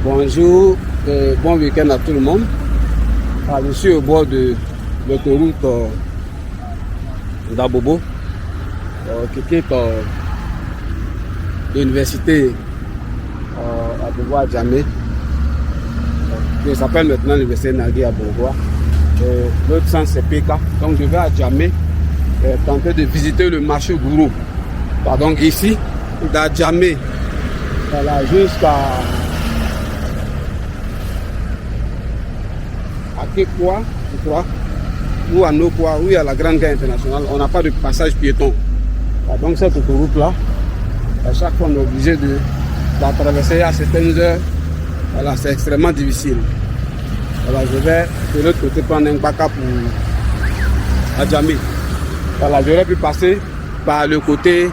Bonjour et bon week-end à tout le monde. Je suis au bord de l'autoroute d'Abobo qui quitte l'université à Bourgois-Djamé, qui s'appelle maintenant l'université Nagui à Bourgois. L'autre sens c'est PK. Donc je vais à Djamé tenter de visiter le marché Gourou. Donc ici, à Djamé, voilà, jusqu'à Kekwa, je crois, ou à Nokwa, ou à la Grande Gare Internationale, on n'a pas de passage piéton. Donc cette autoroute-là, à chaque fois on est obligé de la traverser à certaines heures. Voilà, c'est extrêmement difficile. Voilà, je vais de l'autre côté prendre un baka pour Adjamé. Voilà, j'aurais pu passer par l'autre côté.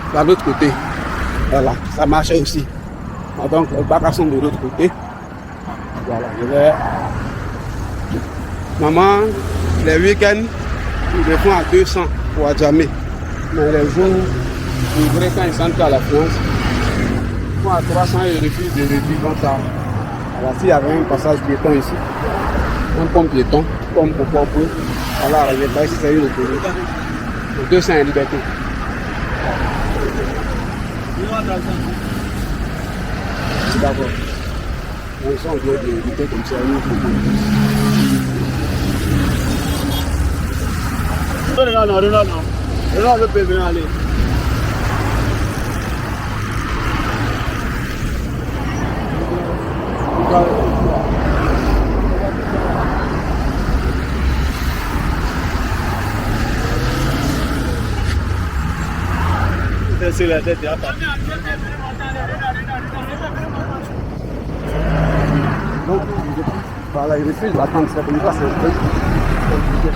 Voilà, ça marchait aussi. Donc les bakas sont de l'autre côté. Voilà, je vais. Maman, les week-ends, ils le font à 200 pour Adjamé. Mais les jours ouvrés, quand ils sont à la France, ils font à 300 et ils refusent de réduire comme ça. Alors s'il y avait un passage piéton ici, un pont piéton, comme pour Popo, alors je vais pas si c'est une autoroute. 200 et liberté. D'accord. On sent de l'éviter comme ça. Non, le peut bien aller. C'est la tête, voilà, il refuse d'attendre, c'est comme ça, c'est un peu compliqué.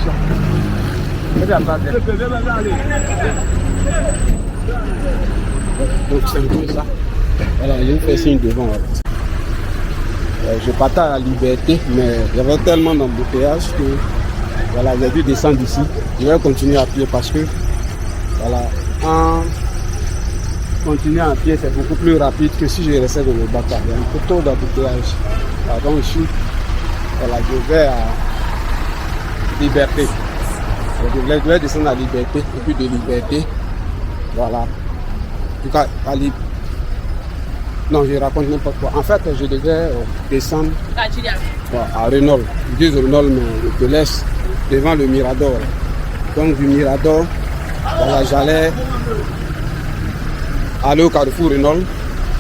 Donc c'est un peu ça. Voilà, je vous fais signe devant. Je partais à la Liberté, mais il y avait tellement d'embouteillage que voilà, j'ai dû descendre ici. Je vais continuer à pied parce que voilà, en continuant à pied, c'est beaucoup plus rapide que si je restais dans le bâtard. Il y a un peu trop d'embouteillage. Donc ici, voilà, je vais à Liberté. Je vais descendre à Liberté, et puis de Liberté, voilà. En tout cas, non, je raconte n'importe quoi. En fait, je devais descendre à Renault. Ils disent Renault, mais je te laisse devant le Mirador. Donc du Mirador, voilà, j'allais aller au Carrefour Renault.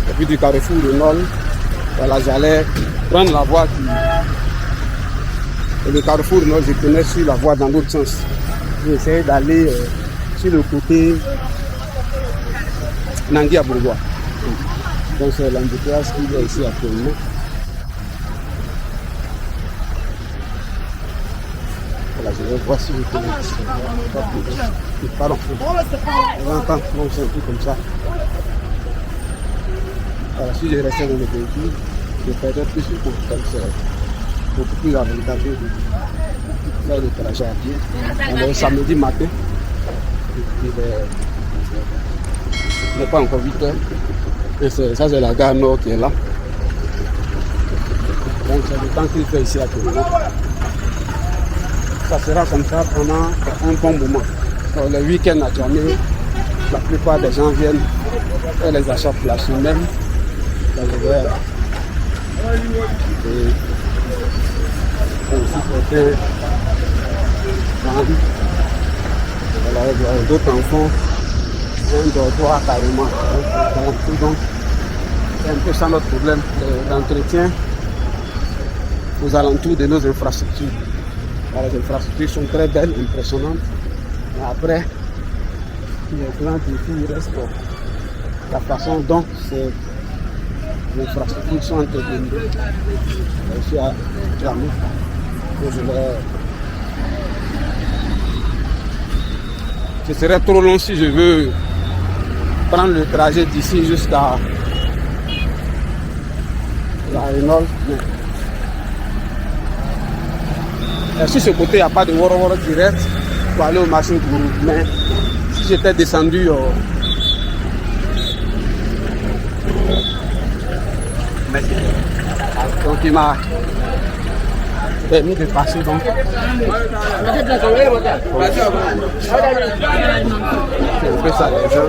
Et puis du Carrefour Renault, voilà, j'allais prendre la voie et le Carrefour Renault, je tenais sur la voie dans l'autre sens. J'ai essayé d'aller sur le côté Nangui à Bourgois. Donc c'est l'embouteillage qui est ici actuellement. Voilà, je vais voir si je peux pardon. On entend, donc c'est un peu comme ça. Voilà, si je restais dans le véhicule, je perdrais plus de temps. C'est beaucoup plus avantageux de faire le trajet à pied. Alors, samedi matin, il n'est pas encore 8 heures. Et ça, c'est la gare Nord qui est là. Donc, c'est le temps qu'il fait ici actuellement. Ça sera comme ça pendant un bon moment. Donc, le week-end à Djamé, la plupart des gens viennent faire les achats flashés même. Dans le verre. Et aussi côté voilà, d'autres enfants, un dortoir carrément. Donc, c'est un peu ça notre problème d'entretien aux alentours de nos infrastructures. Alors, les infrastructures sont très belles, impressionnantes. Mais après, les grands défis restent la façon dont les infrastructures sont entretenues. Ici à Djamé, ce serait trop long si je veux prendre le trajet d'ici jusqu'à la Renault. Sur ce côté, il n'y a pas de Woro direct pour aller au marché Gourou. Mais si j'étais descendu merci. Donc il m'a permis de passer donc. C'est un peu ça les jeux.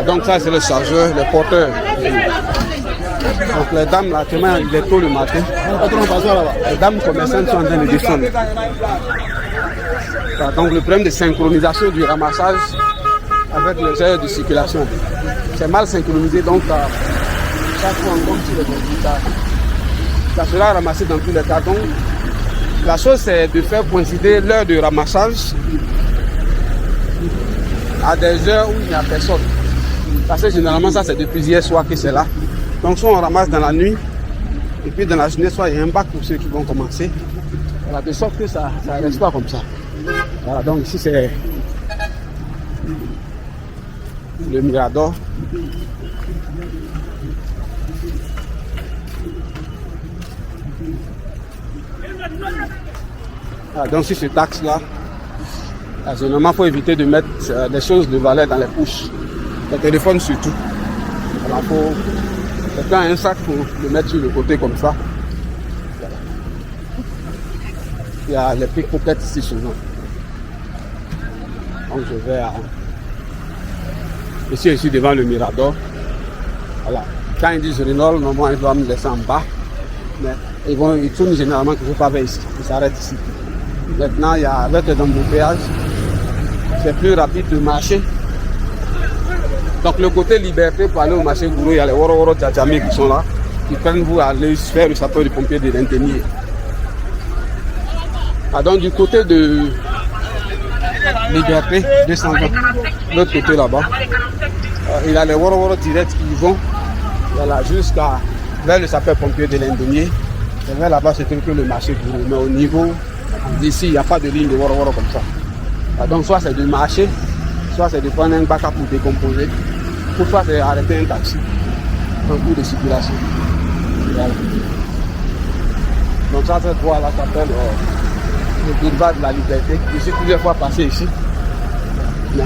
Donc ça c'est le chargeur, le porteur. Donc les dames là, actuellement il est tôt le matin. Les dames commerçantes sont en train de descendre. Donc le problème de synchronisation du ramassage avec les heures de circulation. C'est mal synchronisé, donc chaque fois on compte sur les résultats. Ça sera ramassé dans tous les cas. Donc la chose c'est de faire coïncider l'heure de ramassage à des heures où il n'y a personne. Parce que généralement ça c'est depuis hier soir que c'est là. Donc soit on ramasse dans la nuit, et puis dans la journée soit il y a un bac pour ceux qui vont commencer. Voilà, de sorte que ça ne reste pas comme ça. Voilà, donc ici c'est le Mirador. Voilà, donc sur ce taxe là, généralement il faut éviter de mettre des choses de valeur dans les poches. Le téléphone surtout. Voilà, faut prendre un sac pour le mettre sur le côté comme ça. Voilà. Il y a les pickpockets ici souvent. Donc je vais ici devant le Mirador. Voilà. Quand ils disent Renault, normalement ils doivent me laisser en bas. Mais ils tournent généralement quelque part vers ici. Ils s'arrêtent ici. Maintenant, il y a avec les embouteillages, c'est plus rapide de marcher. Donc le côté liberté pour aller au marché Gourou, il y a les Woro Djadjamé qui sont là. Qui prennent vous à aller faire le sapeur du pompier de l'Inténier. Donc du côté de Liberté, 220, l'autre côté là-bas, il y a les Woro directs qui vont voilà, jusqu'à vers le sapeur-pompier de l'Inténier. Et vers là-bas, c'est que le marché Gourou. Mais au niveau d'ici, il n'y a pas de ligne de Woro comme ça. Donc soit c'est de marcher, soit c'est de prendre un bac pour décomposer, ou soit c'est arrêter un taxi en cours de circulation. Voilà. Donc ça, cette voie-là s'appelle le boulevard de la Liberté. Je suis plusieurs fois passé ici. Mais...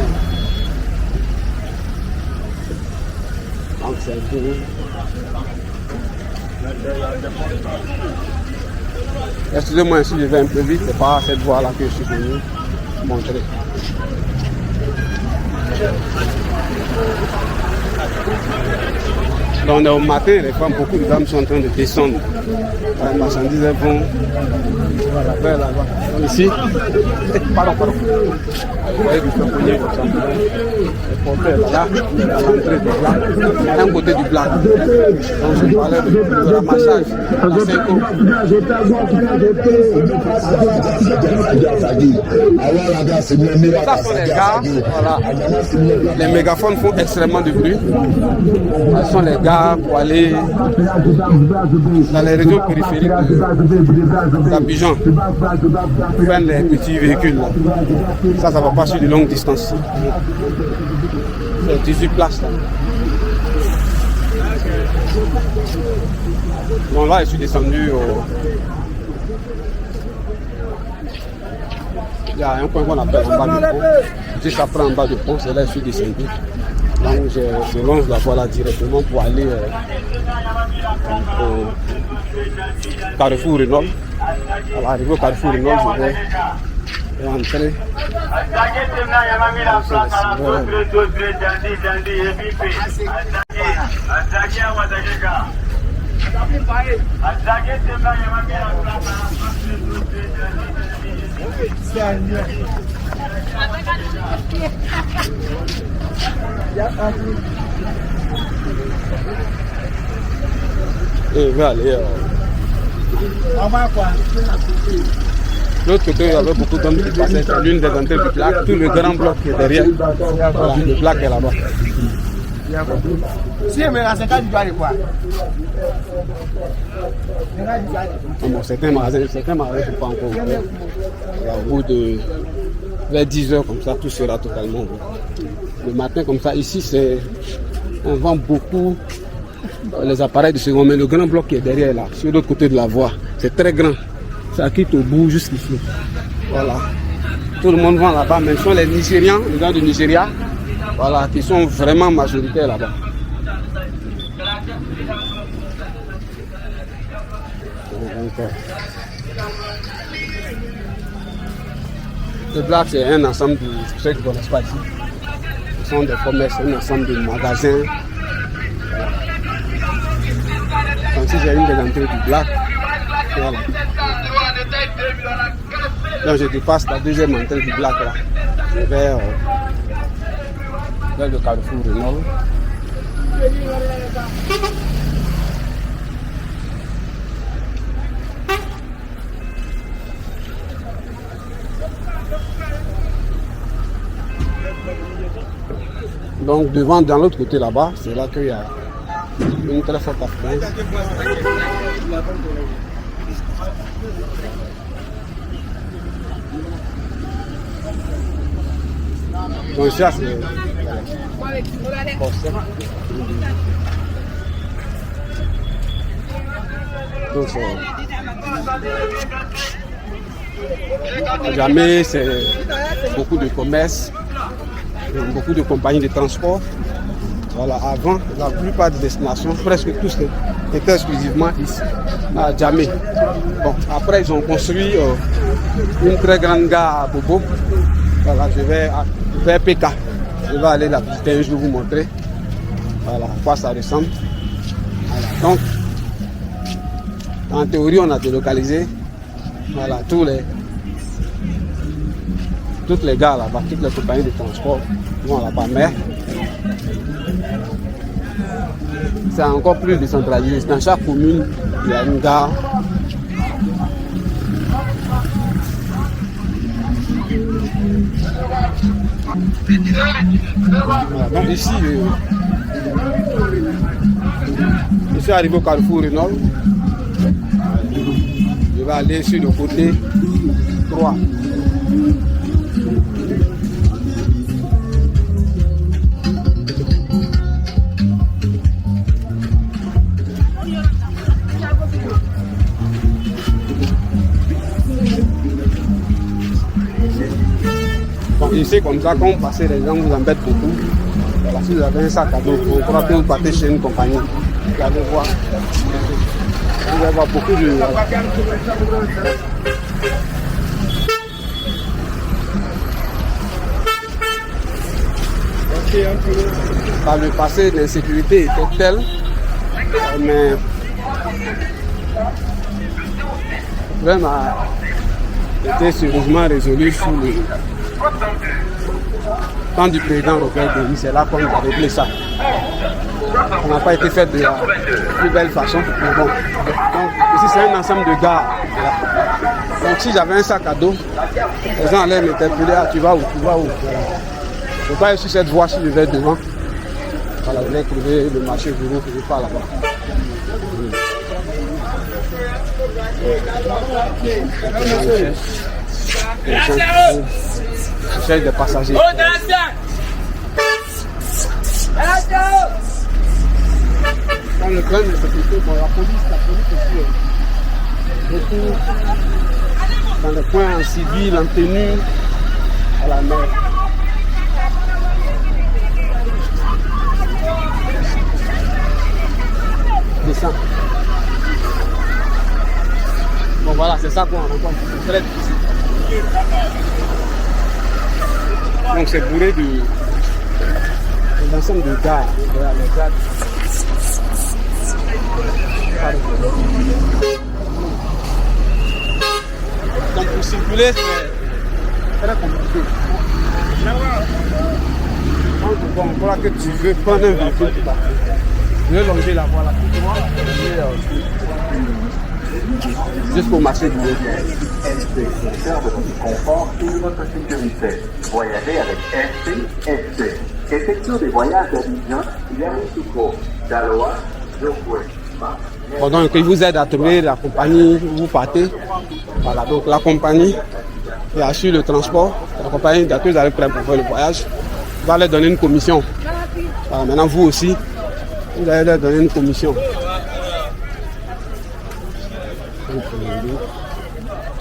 donc c'est un peu... excusez-moi si je vais un peu vite, c'est pas cette voie-là que je suis venu montrer. Donc on est au matin, les femmes, beaucoup de dames sont en train de descendre. Les marchandises vont vers là-bas. Ici, pardon. Vous voyez du fauconnier comme ça. Le porteur là, l'entrée du black, un côté du black. Donc je parlais de ramassage à 5 euros. Ça sont les gars, voilà. Les mégaphones font extrêmement de bruit. Ce sont les gars pour aller dans les régions périphériques d'Abidjan, faire les petits véhicules là. Ça va pas sur de longues distances. C'est 18 places là. Donc là, je suis descendu au... il y a un point qu'on appelle en bas du pont. Juste après en bas du pont, c'est là que je suis descendu. Donc je longe la voie là directement pour aller au Carrefour Renault. À l'arrivée au Carrefour Renault, je vais rentrer. Et je vais aller l'autre côté, il y avait beaucoup d'hommes qui passaient. C'est l'une des entrées du plaque. Tout le grand bloc qui est derrière. Voilà, le plaque est là-bas. Si, mais c'est quand tu dois aller voir. Bon, certains magasins ne sont pas encore ouverts. Au bout de vers 10 heures comme ça, tout sera totalement ouvert. Le matin comme ça, ici, on vend beaucoup les appareils de seconde main. Le grand bloc qui est derrière là, sur l'autre côté de la voie, c'est très grand. Ça quitte au bout jusqu'ici. Voilà. Tout le monde vend là-bas. Mais ce sont les Nigérians, les gens du Nigeria. voilà, qui sont vraiment majoritaires là-bas. Le bloc, c'est un ensemble de ceux qui ne connaissent pas ici. Ce sont des commerces, un ensemble de magasins. Donc si j'ai une des entrées du bloc, voilà. Donc je dépasse la deuxième entrée du bloc là, vers le carrefour de Nord. Donc devant, dans l'autre côté là-bas, c'est là qu'il y a une très forte affluence. Donc ça c'est donc jamais c'est beaucoup de commerce, beaucoup de compagnies de transport. Voilà, avant, la plupart des destinations, presque tous, étaient exclusivement ici, à Djamé. Bon, après, ils ont construit une très grande gare à Bobo. Voilà, je vais vers PK. Je vais aller la visiter un jour, vous montrer. Voilà, à quoi ça ressemble. Voilà, donc, en théorie, on a délocalisé voilà, toutes les gares là-bas, toutes les compagnies de transport vont là-bas. Mais c'est encore plus décentralisé. Dans chaque commune, il y a une gare. Voilà, donc ici, je suis arrivé au carrefour du Nord. Je vais aller sur le côté 3. Donc ici, comme ça, quand vous passez, les gens vous embêtent beaucoup. Voilà, si vous avez un sac à dos, vous croyez que vous partez chez une compagnie. Vous allez voir. Vous allez voir beaucoup de... Par le passé, l'insécurité était telle, mais le problème a été sérieusement résolu sous le temps du président Robert Denis. C'est là qu'on a réglé ça. Ça n'a pas été fait de la plus belle façon, mais bon. Donc, ici, c'est un ensemble de gares. Voilà. Donc, si j'avais un sac à dos, les gens allaient m'interpeller. Ah, tu vas où? Voilà. Je ne peux pas aller sur cette voie si je vais devant. Voilà, je vais trouver le marché bureau que je pars là-bas. Je cherche des passagers. Dans le train de sécurité, bon, la police aussi, beaucoup dans les coins en civil, en tenue, à la mer. Descends. Bon voilà, c'est ça qu'on rencontre. Très difficile. Donc c'est bourré d'ensemble de gares. Voilà, les gares. Donc pour circuler, c'est très compliqué. Quand on croit que tu veux prendre un véhicule, je vais longer la voie là, jusqu'au marché du logement. SC, serve votre confort et votre sécurité. Voyagez avec SC. Effectuez des voyages d'Abidjan, Yamoussoukro, Daloa, Djokwe. Bon, donc il vous aide à trouver la compagnie où vous partez. Voilà, donc la compagnie qui assure le transport, la compagnie que vous allez prendre pour faire le voyage, va leur donner une commission. Voilà, maintenant vous aussi, vous allez leur donner une commission.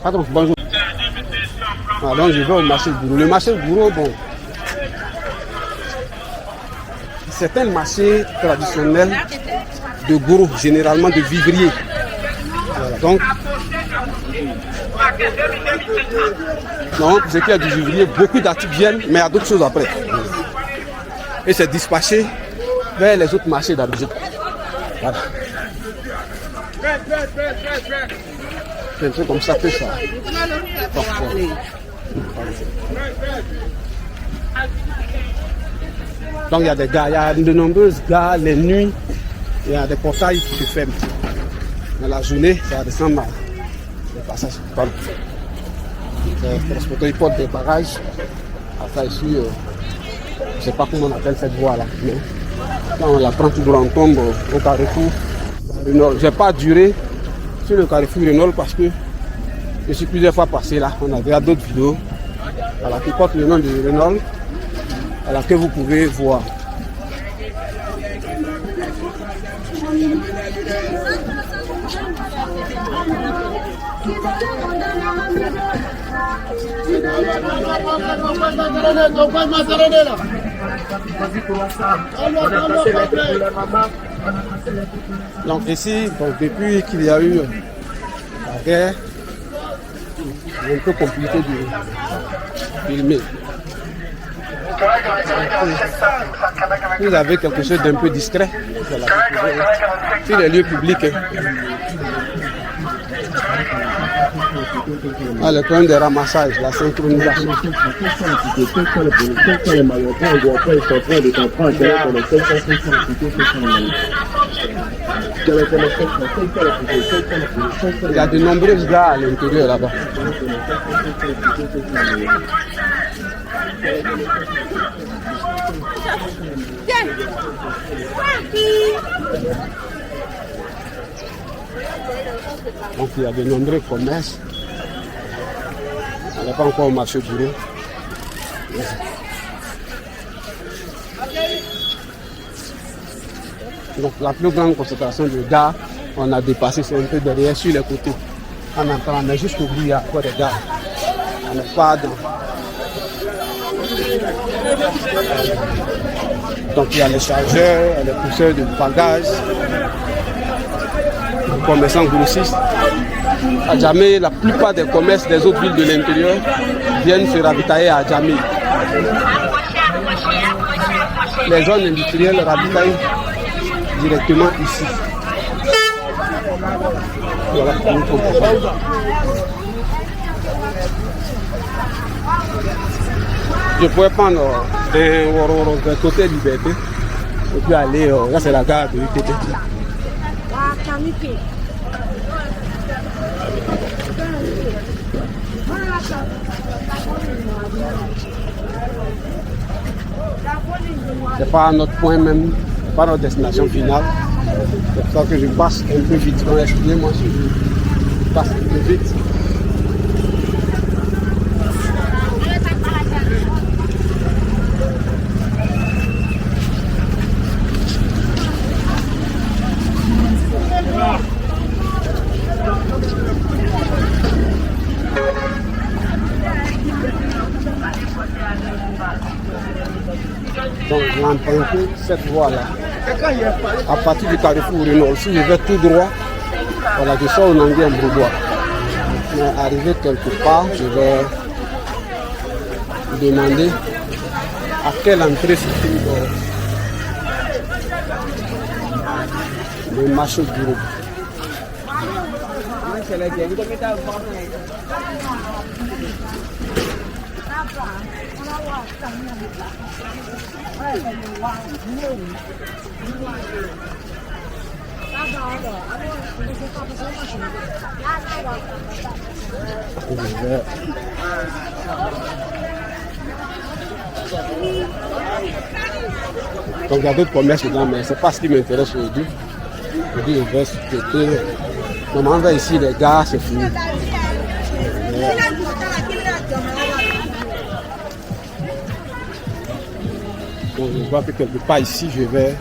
Attends, bonjour. Voilà, donc je vais au marché de Bourreau. Le marché de Bourreau, bon, c'est un marché traditionnel de gros, généralement de vivriers. Voilà, donc ce qui est du vivrier, beaucoup d'articles viennent, mais il y a d'autres choses après. Et c'est dispatché vers les autres marchés d'Abidjan. Voilà. C'est un peu comme ça que ça. Donc il y a des gars, il y a de nombreuses gares, les nuits, il y a des portails qui se ferment. Dans la journée, ça ressemble à des passages. Les transporteurs ils portent des bagages. Enfin ici, je ne sais pas comment on appelle cette voie là. Mais quand on la prend tout droit, on tombe au carrefour Renault. Je n'ai pas duré sur le carrefour Renault parce que je suis plusieurs fois passé là. On a déjà d'autres vidéos qui portent le nom de Renault que vous pouvez voir. Donc ici, depuis qu'il y a eu la guerre, c'est un peu compliqué de filmer. Vous avez quelque chose d'un peu discret sur les lieux publics. Le problème des ramassages, la synchronisation. Il y a de nombreuses gares à l'intérieur là-bas. Donc il y a de nombreux commerces. On n'est pas encore au marché bureau. Donc la plus grande concentration de gares, on a dépassé, c'est un peu derrière sur les côtés. On entend, mais jusqu'au bout, il y a encore des gares. On n'est pas dans... Donc il y a les chargeurs, les pousseurs de bagages, les commerçants grossistes. À Djamé, la plupart des commerces des autres villes de l'intérieur viennent se ravitailler à Djamé. Les zones industrielles ravitaillent directement ici. Voilà, je pourrais prendre d'un côté Liberté et puis aller, là c'est la gare de UTT. C'est pas notre point même, pas notre destination finale. C'est pour ça que je passe un peu vite. Excusez-moi si je passe un peu vite. Donc j'ai emprunté cette voie-là. À partir du carrefour Renault, si je vais tout droit, voilà, je sors au Nangui en Broudois. Mais arrivé quelque part, je vais demander à quelle entrée se trouve le marché bureau. Donc il y a d'autres commerces dedans, mais c'est pas ce qui m'intéresse aujourd'hui. Aujourd'hui, je vais côté. Normalement, on va ici, les gars, c'est fini. Donc je vois que quelque part ici, je vais.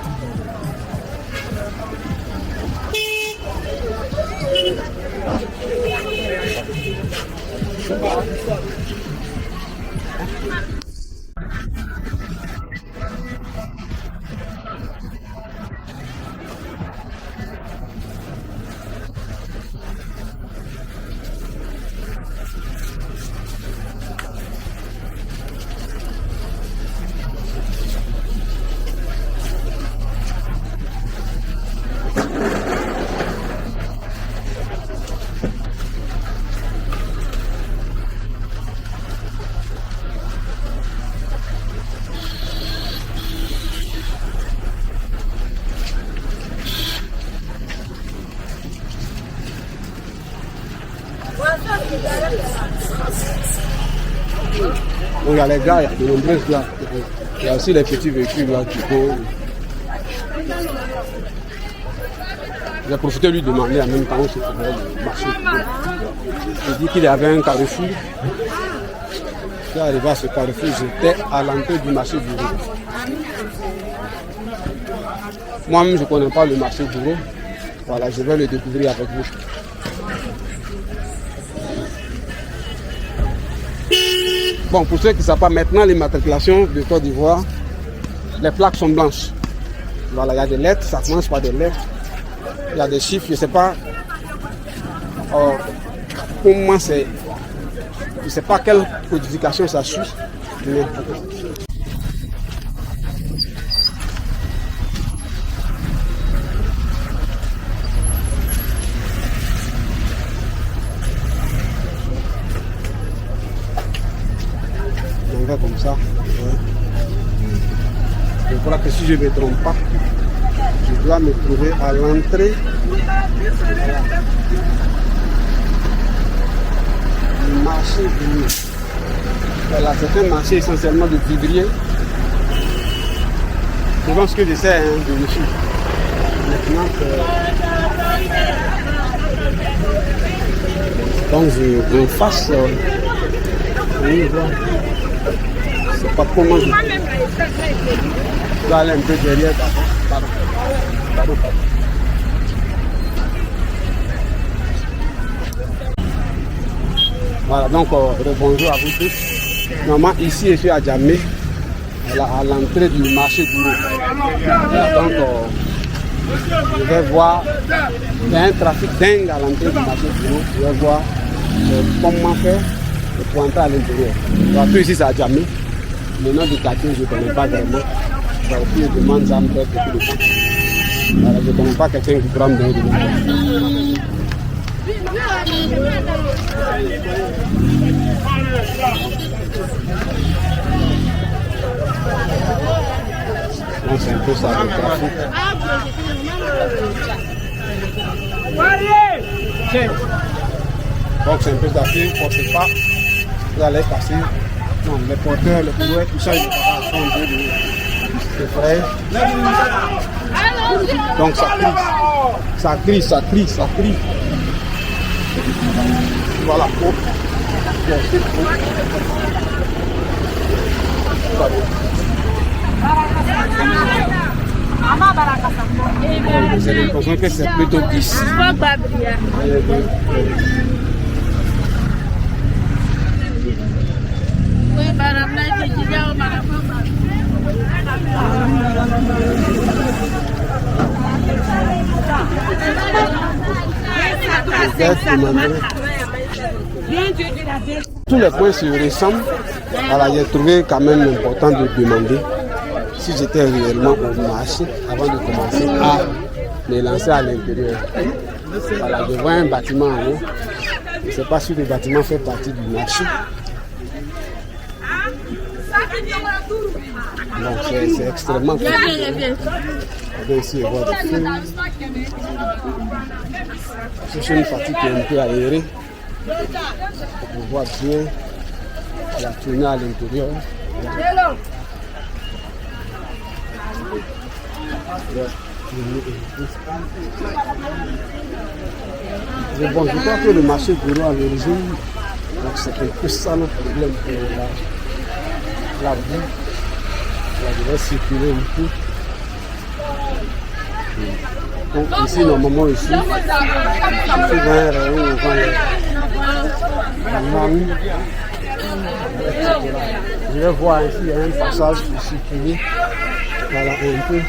Donc il y a les gars, il y a de nombreuses gares. Il y a aussi les petits véhicules là qui vont. J'ai profité de lui demander en même temps où se trouvait le marché du Gros. Il dit qu'il y avait un carrefour. Je suis arrivé à ce carrefour, j'étais à l'entrée du marché du Gros. Moi-même, je ne connais pas le marché du Gros. Voilà, je vais le découvrir avec vous. Bon, pour ceux qui ne savent pas, maintenant, l'immatriculation de Côte d'Ivoire, les plaques sont blanches. Voilà, il y a des lettres, ça commence par des lettres. Il y a des chiffres, je ne sais pas comment c'est. Je ne sais pas quelle codification ça suit. Mais... on va comme ça. Je crois que si je ne me trompe pas, je dois me trouver à l'entrée du marché du... Voilà, c'est un marché essentiellement de vivriers. Je pense que je sais, hein, de ici. Maintenant que... Donc je face, oui, voilà. C'est pas comment je dois aller un peu derrière. Pardon. Voilà, donc bonjour à vous tous. Normalement, ici, je suis à Djamé, à l'entrée du marché du Gros. Voilà, donc, je vais voir, il y a un trafic dingue à l'entrée du marché du Gros. Je vais voir comment faire pour entrer à l'intérieur. Donc, ici, c'est à Djamé. Le nom du quartier, je ne connais pas vraiment. Donc, je demande ça me fait beaucoup de temps. Voilà, je ne connais pas quelqu'un qui prend bien de moi. Donc, c'est un peu ça le trafic. Donc, c'est un peu ça. Il ne faut pas. Vous allez passer. Non, les porteurs, les pouvoirs, tout ça, ils ne vont pas prendre de frais. Donc ça crie. Voilà. J'ai l'impression que c'est plutôt ici. Tous les points se ressemblent. Alors j'ai trouvé quand même important de demander si j'étais réellement au marché avant de commencer à me lancer à l'intérieur. Voilà, je vois un bâtiment en haut. Je ne sais pas si le bâtiment fait partie du marché. Donc c'est extrêmement fou. Ici, on voit des feux. C'est une partie qui est un peu aérée. On voit bien la tournée à l'intérieur. Bon, je crois que le marché du Gros à l'origine, c'est un peu ça le problème pour la boue. Là, je vais circuler un peu. Donc ici, normalement, ici, je suis dans un rayon où on vend la mangue. Je vais voir ici, il y a un passage pour circuler. Voilà, un peu.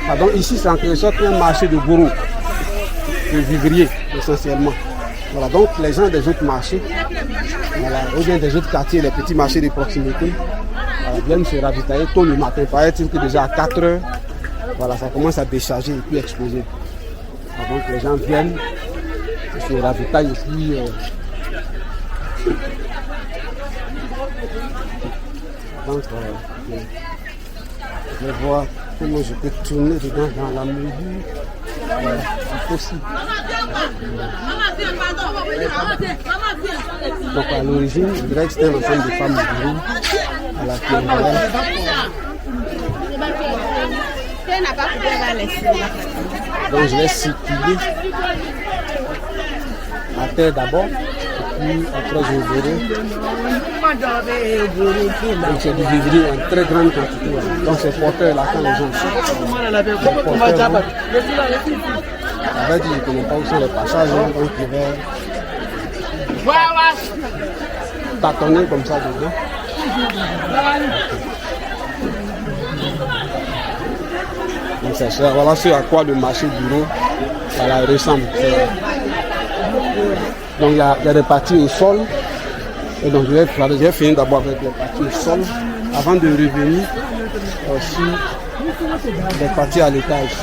Pardon, ici, c'est en quelque sorte un marché de gourou, de vivriers, essentiellement. Voilà, donc les gens des autres marchés, voilà, ou bien des autres quartiers, les petits marchés de proximité, voilà, viennent se ravitailler tôt le matin. Paraît-il que déjà à 4 h, voilà, ça commence à décharger et puis exploser. Donc les gens viennent, se ravitaillent et puis donc je vais voir comment je peux tourner dedans dans la mesure possible. Donc à l'origine, je dirais que c'était un ensemble de femmes bourreaux à la Pierre. Donc je vais circuler la terre d'abord, et puis après je verrai. Donc c'est du vivrier en très grande quantité. Donc c'est porteur là quand les gens sortent. En fait, je ne connais pas où sont les passages, donc je vais tâtonner comme ça dedans. Donc c'est ça, voilà ce à quoi le marché bureau ressemble. Donc il y a des parties au sol. Et donc je vais finir d'abord avec les parties au sol avant de revenir sur les parties à l'étage.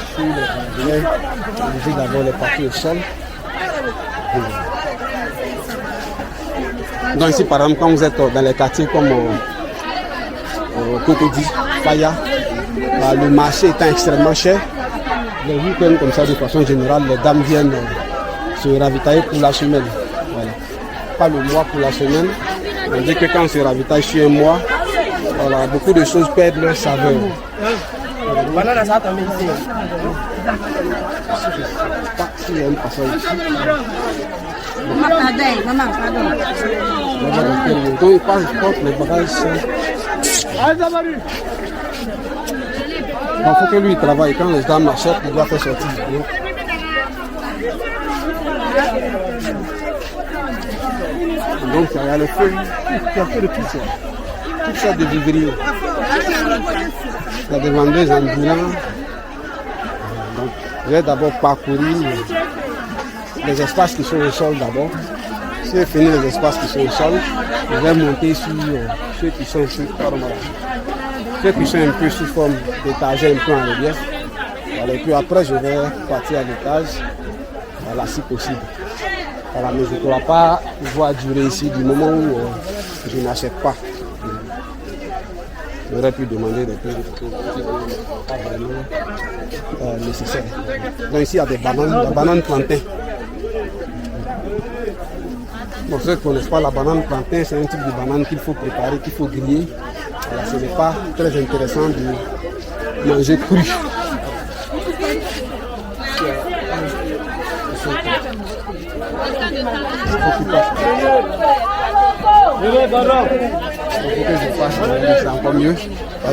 Je vais utiliser d'abord les parties au sol. Donc ici par exemple quand vous êtes dans les quartiers comme Cocody, Faya, le marché étant extrêmement cher, les week-ends comme ça de façon générale, les dames viennent se ravitailler pour la semaine. Voilà. Pas le mois pour la semaine. On dit que quand on se ravitaille sur un mois, voilà, beaucoup de choses perdent leur saveur. Voilà, ça tombe ici. Je ne sais pas s'il y a une passage ici. Maman, pardon. Donc il passe les bagages. Il faut que lui travaille. Quand les dames achètent, il doit faire sortir. Donc il y a le feu, il y a de tout ça. Tout ça de vivrier. Il y a des vendeuses ambulants. Donc je vais d'abord parcourir les espaces qui sont au sol d'abord. Si j'ai fini les espaces qui sont au sol, je vais monter sur ceux qui sont sur ceux qui sont un peu sous forme d'étagère, un peu en relief. Voilà, et puis après, je vais partir à l'étage, voilà, si possible. Voilà, mais je ne pourrai pas pouvoir durer ici du moment où je n'achète pas. J'aurais pu demander des choses qui ne sont pas vraiment nécessaires. Donc ici, il y a des bananes, la banane plantain. Bon, ceux qui ne connaissent pas la banane plantain, c'est un type de banane qu'il faut préparer, qu'il faut griller. Voilà, ce n'est pas très intéressant de manger cru. C'est encore mieux.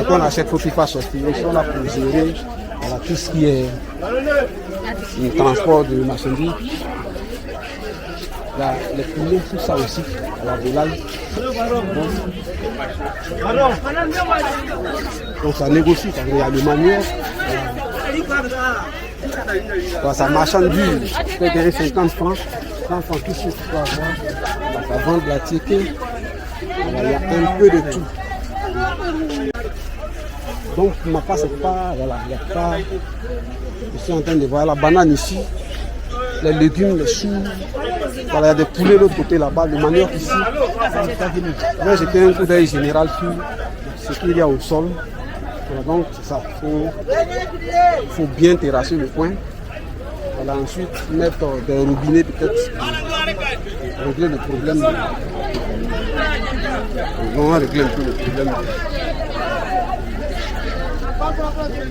Quand on achète, il faut qu'il fasse sortir. Ils sont là pour gérer voilà, tout ce qui est le transport de marchandises. Les poulets, tout ça aussi, à la volaille. Donc ça négocie, il y a le manuel. Ça marchandise, tu peux gagner 50 francs, 30 francs, tout ce que tu peux avoir. Ça vend de la ticket. Il y a un peu de tout. Donc pour ma part, c'est pas, voilà, il n'y a pas. Je suis en train de voir la banane ici, les légumes, les choux. Voilà, il y a des poulets de l'autre côté là-bas, le manioc ici. Je vais jeter un coup d'œil général sur ce qu'il y a au sol. Voilà, donc c'est ça, il faut bien terrasser le coin. Voilà, ensuite mettre des robinets peut-être pour régler le problème. On va régler un peu le problème.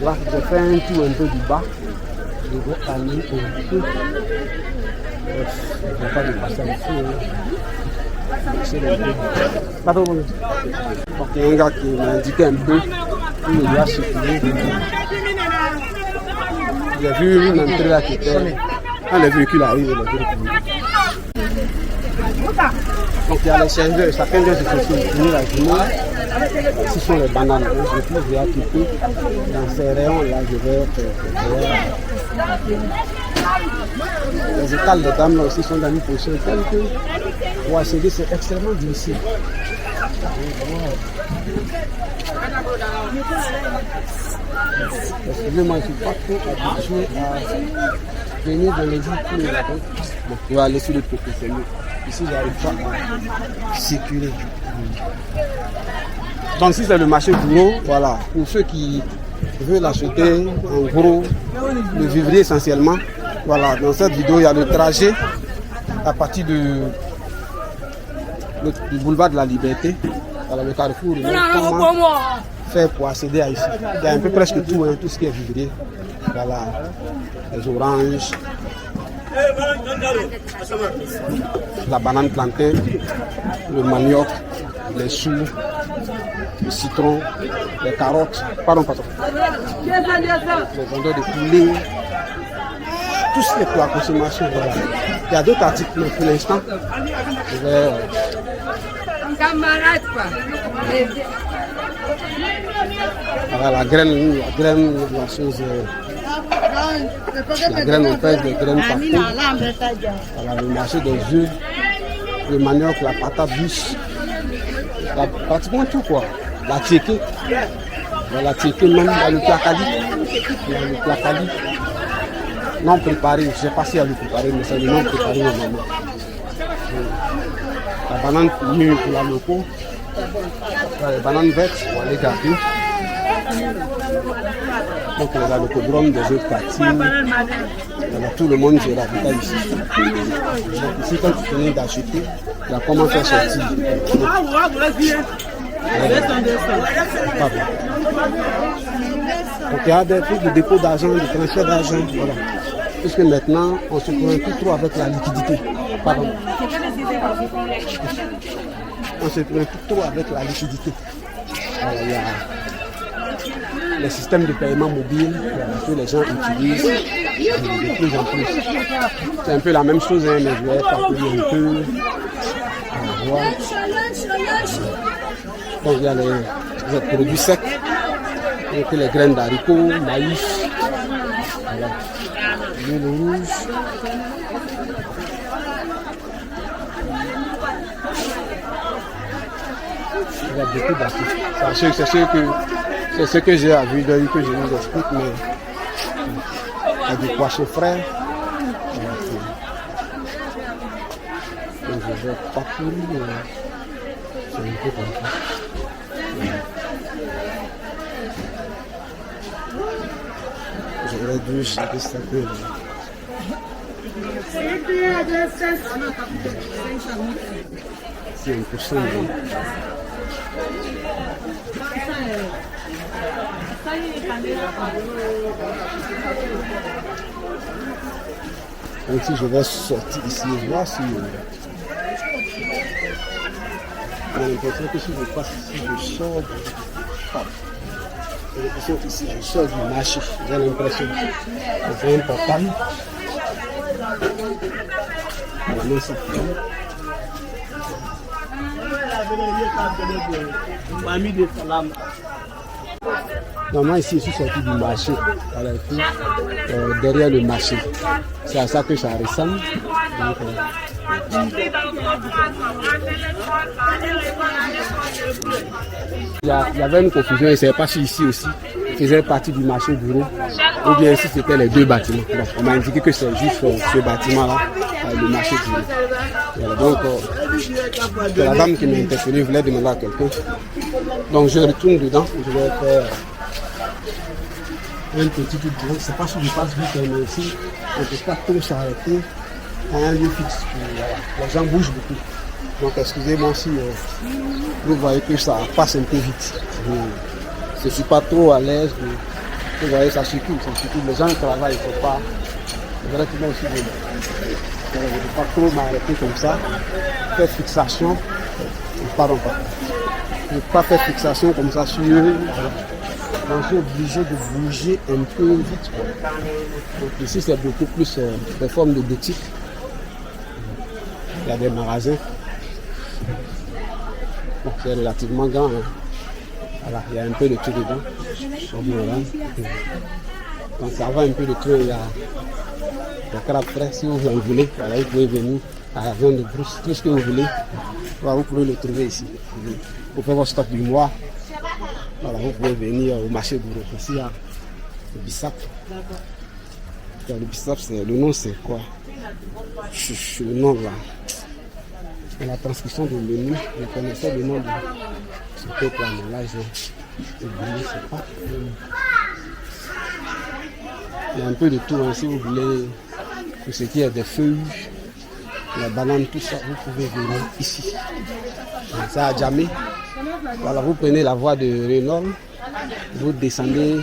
Là, je fais un tour un peu du bas. Je vais aller un peu. Je ne vais pas dépasser ici. Pardon. Donc il y a un gars qui m'a indiqué un peu où il doit circuler. J'ai vu une entrée là qui était. Quand les véhicules arrivent, les véhicules. Donc il y a les serveurs, chacun doit se finir la journée. Ici sont les bananes. Donc, je vais appliquer dans ces rayons-là, je vais les étals des dames là aussi sont dans une position telle que pour accéder c'est extrêmement difficile. Excusez-moi, je ne suis pas trop habitué à venir dans les villes tous les matins. Donc je vais aller sur le côté, c'est mieux. Ici, j'arrive pas à circuler. Donc si c'est le marché bureau, voilà, pour ceux qui veulent acheter en gros le vivrier essentiellement, Voilà, dans cette vidéo, il y a le trajet à partir du boulevard de la Liberté, voilà, le carrefour. Comment faire pour accéder à ici? Il y a un peu presque tout, hein, tout ce qui est vivrier. Voilà, les oranges, la banane plantain, le manioc, les choux, le citron, les carottes, pardon, les vendeurs de poulet, tout ce qui est pour la consommation. Voilà. Il y a d'autres articles, mais pour l'instant, je vais. Camarade, quoi. Voilà, la graine, la chose. La graine, on pèse les graines partout. Voilà, le marché des œufs, le manioc, la patate douce, pratiquement tout quoi. La tchéké, la tchéké même, il y a le placali. Non préparé, je ne sais pas s'il y a le préparé, mais c'est le non préparé normalement. La banane mûre pour la loco, les bananes vertes pour aller garder. Donc il y a le codrome des autres quartiers. Tout le monde se ravitaille ici. Donc ici, quand tu finis d'acheter, il y a comment faire sortir. Donc il y a des trucs de dépôt d'argent, de transfert d'argent. Voilà. Puisque maintenant, on se prend plus trop avec la liquidité. Pardon. On se prend plus trop avec la liquidité. Alors, il y a les systèmes de paiement mobile que les gens utilisent de plus en plus. C'est un peu la même chose, hein, mais je vais parcourir un peu. Donc il y a les produits secs, donc les graines d'haricots, maïs, voilà. L'huile rouge. Il y a beaucoup d'articles. C'est ce que j'ai à vue d'œil que je vous explique, mais il y a des poissons frais. Donc je vais parcourir. C'est un peu comme ça. J'aurais dû gérer ça peu. C'est 1%. Donc si je vais sortir ici et voir si j'ai l'impression que si je passe ici, je sors j'ai l'impression qu'ici je sors du marché. J'ai l'impression que c'est un portail. Voilà, ça fait. Normalement ici je suis sorti du marché, voilà, derrière le marché. C'est à ça que ça ressemble. Donc, il y avait une confusion, je ne savais pas si ici aussi faisait partie du marché bureau ou bien si c'était les deux bâtiments. Donc, on m'a indiqué que c'est juste ce bâtiment-là, le marché bureau. Voilà, donc la dame qui m'a interpellé voulait demander à quelqu'un. Donc je retourne dedans, je vais faire un petit tour. Je ne sais pas si je passe vite, mais ici, on ne peut pas trop s'arrêter à un lieu fixe. Voilà. Les gens bougent beaucoup. Donc excusez-moi si vous voyez que ça passe un peu vite. Je ne suis pas trop à l'aise. Vous voyez, ça circule. Les gens travaillent, il ne faut pas. C'est vrai que moi aussi, je ne vais pas trop m'arrêter comme ça. Faire fixation. Pardon, pas. Je ne vais pas faire fixation comme ça sur eux. Donc je suis obligé de bouger un peu vite. Donc ici c'est beaucoup plus des formes de boutique. Il y a des magasins. Bon, c'est relativement grand. Hein. Voilà, il y a un peu de tout dedans. Donc ça va un peu de tout. Il y a des crabes frais si vous en voulez. Voilà, vous pouvez venir à la viande de brousse, tout ce que vous voulez. Voilà, vous pouvez le trouver ici. Vous pouvez votre stock du mois. Voilà, vous pouvez venir au marché bureau. Ici, il y a le bissap. Le bissap, le nom c'est quoi? Le nom là. Dans la transcription du menu, je connaissais le nom de ce peuple là, mais là j'ai oublié, c'est pas. Il y a un peu de tout, hein, si vous voulez Pour ce qui est des feuilles, les bananes, tout ça, vous pouvez venir ici. C'est à Djamé. Voilà, vous prenez la voie de Renault, vous descendez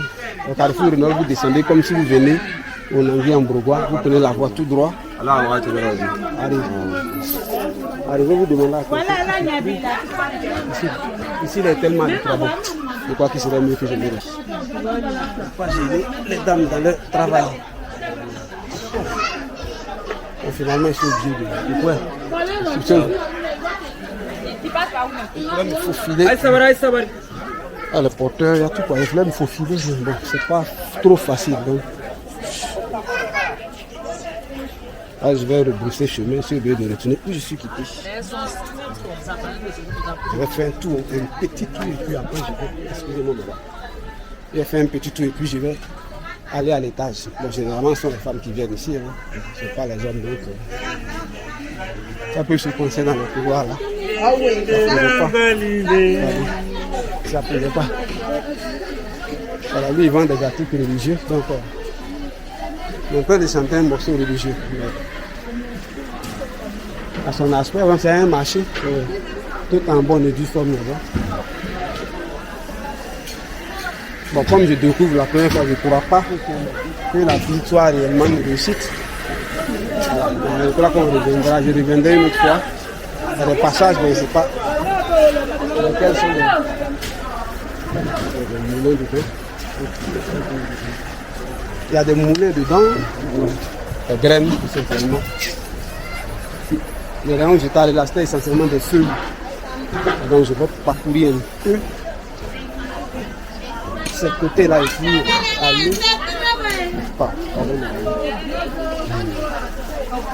au carrefour Renault, vous descendez comme si vous venez au Nangui en Bourgois, vous prenez la voie tout droit. Arrivez, vous demandez à quoi. Ici, il y a tellement de travaux. Je crois qu'il serait mieux que je me laisse. Pas gêner les dames dans leur travail. Et finalement, ils sont obligés de quoi. Il faut filer. Ah, le porteur, il y a tout quoi. Il faut filer. Bon, c'est pas trop facile. Donc. Ah, je vais rebrousser chemin sur le lieu de retourner où je suis quitté. Je vais faire un tour, un petit tour et puis après je vais, excusez-moi madame. Je vais faire un petit tour et puis je vais aller à l'étage. Bon, généralement ce sont les femmes qui viennent ici, hein. Ce ne sont pas les hommes donc. Ça peut se coincer dans le couloir là. Ah oui, ça ne plaisait pas. Voilà, lui il vend des articles religieux donc. On peut chanter un morceau religieux. À son aspect, c'est un marché tout en bonne et due forme là-bas. Bon, comme je découvre la première fois, je ne crois pas que la visite soit réellement une réussite. Je crois qu'on reviendra, je reviendrai une autre fois. Il y a des passages, mais je ne sais pas lesquels sont les moulins du tout. Il y a des moulins dedans, des graines tout simplement. Les rayons où j'étais allé là, c'était essentiellement des feuilles. Donc je vais parcourir un peu ce côté-là et puis aller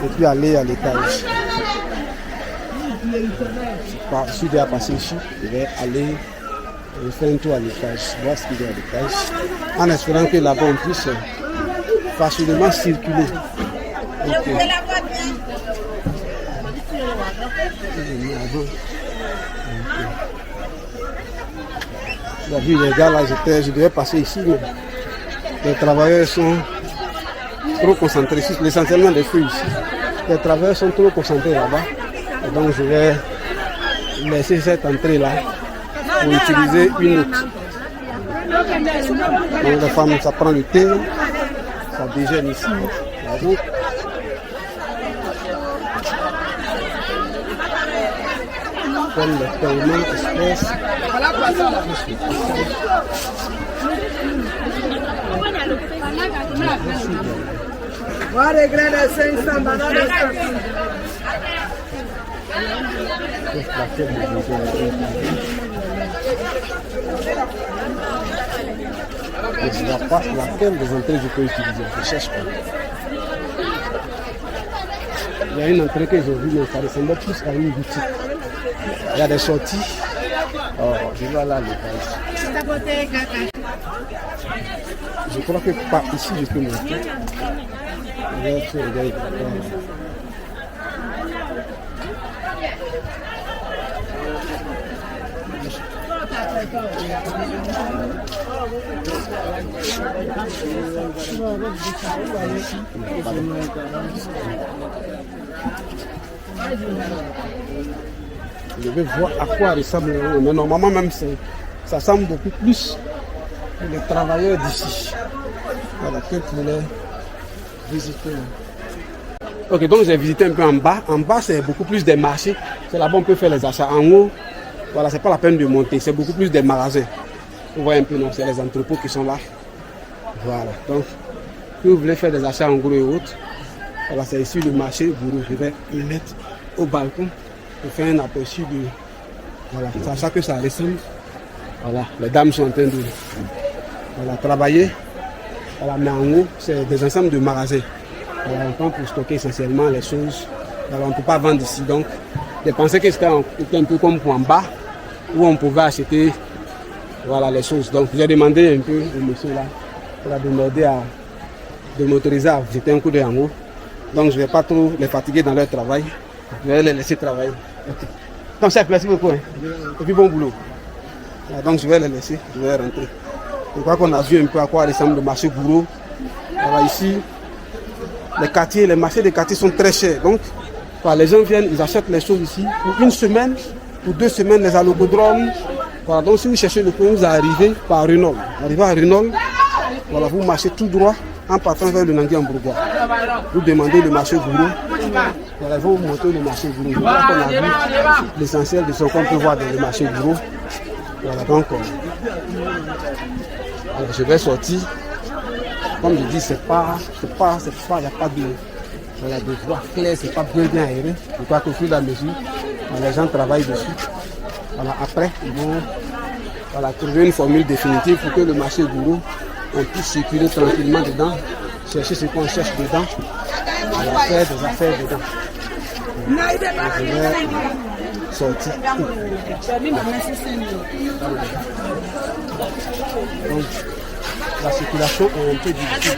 et puis aller à l'étage. Je suis déjà passé ici, je vais aller faire un tour à l'étage, voir ce qu'il y a à l'étage, en espérant que là-bas on puisse facilement circuler. Okay. La vie les gars là, je devais passer ici, mais les travailleurs sont trop concentrés ici, essentiellement des feuilles ici. Les travailleurs sont trop concentrés là-bas, et donc je vais laisser cette entrée là pour utiliser une autre. Donc les femmes, ça prend le thé, ça déjeune ici. Donc, comme le paiement express. Je ne vois pas laquelle des entrées je peux utiliser, je cherche pas. Il y a une entrée que j'ai vue, mais ça ressemblait plus à une boutique. Il y a des sorties. Oh, je vais aller à l'étage. Je crois que par ici je peux monter. Regarde. Je vais voir à quoi ressemble. Mais normalement même ça semble beaucoup plus pour les travailleurs d'ici. Voilà, que pour les visiteurs. Ok, donc j'ai visité un peu en bas. En bas, c'est beaucoup plus des marchés. C'est là-bas on peut faire les achats. En haut, voilà, c'est pas la peine de monter. C'est beaucoup plus des magasins. Vous voyez un peu, non, c'est les entrepôts qui sont là. Voilà, donc si vous voulez faire des achats en gros et autres, voilà, c'est ici le marché Bourou. Je vais le mettre au balcon pour faire un aperçu de. Voilà, c'est à ça que ça ressemble. Voilà, les dames sont en train de travailler. Voilà, mais en haut, c'est des ensembles de magasins. Voilà, on prend pour stocker essentiellement les choses. Voilà, on ne peut pas vendre ici. Donc, j'ai pensé que c'était un peu comme pour en bas, où on pouvait acheter voilà, les choses. Donc, j'ai demandé un peu au monsieur là, pour la demander de m'autoriser à jeter un coup d'œil en haut. Donc, je ne vais pas trop les fatiguer dans leur travail. Je vais les laisser travailler. Okay. Donc, chef, merci beaucoup. Hein. Et puis, bon boulot. Voilà, donc, je vais les laisser, je vais rentrer. Je crois qu'on a vu un peu à quoi ressemble le marché Bourou. Voilà, ici, les quartiers, les marchés des quartiers sont très chers. Donc, les gens viennent, ils achètent les choses ici pour une semaine, pour 2 semaines, les allopodromes. Voilà, donc si vous cherchez le coin, vous arrivez par Renol. Arrivez à Renol, voilà, vous marchez tout droit en partant vers le Nangui-en-Bourgois. Vous demandez le marché Gourou. Voilà, vous montez le marché Gourou. Voilà qu'on a vu l'essentiel de ce qu'on peut voir dans le marché Gourou. Voilà, donc je vais sortir. Comme je dis, il n'y a pas de voie claire, c'est pas bien aéré. Je crois qu'au fur et à mesure, les gens travaillent dessus. Voilà, après, ils vont trouver une formule définitive pour que le marché Gourou, on puisse circuler tranquillement dedans, chercher ce qu'on cherche dedans, faire des affaires dedans. Je vais sortir. Donc, la circulation est un peu difficile,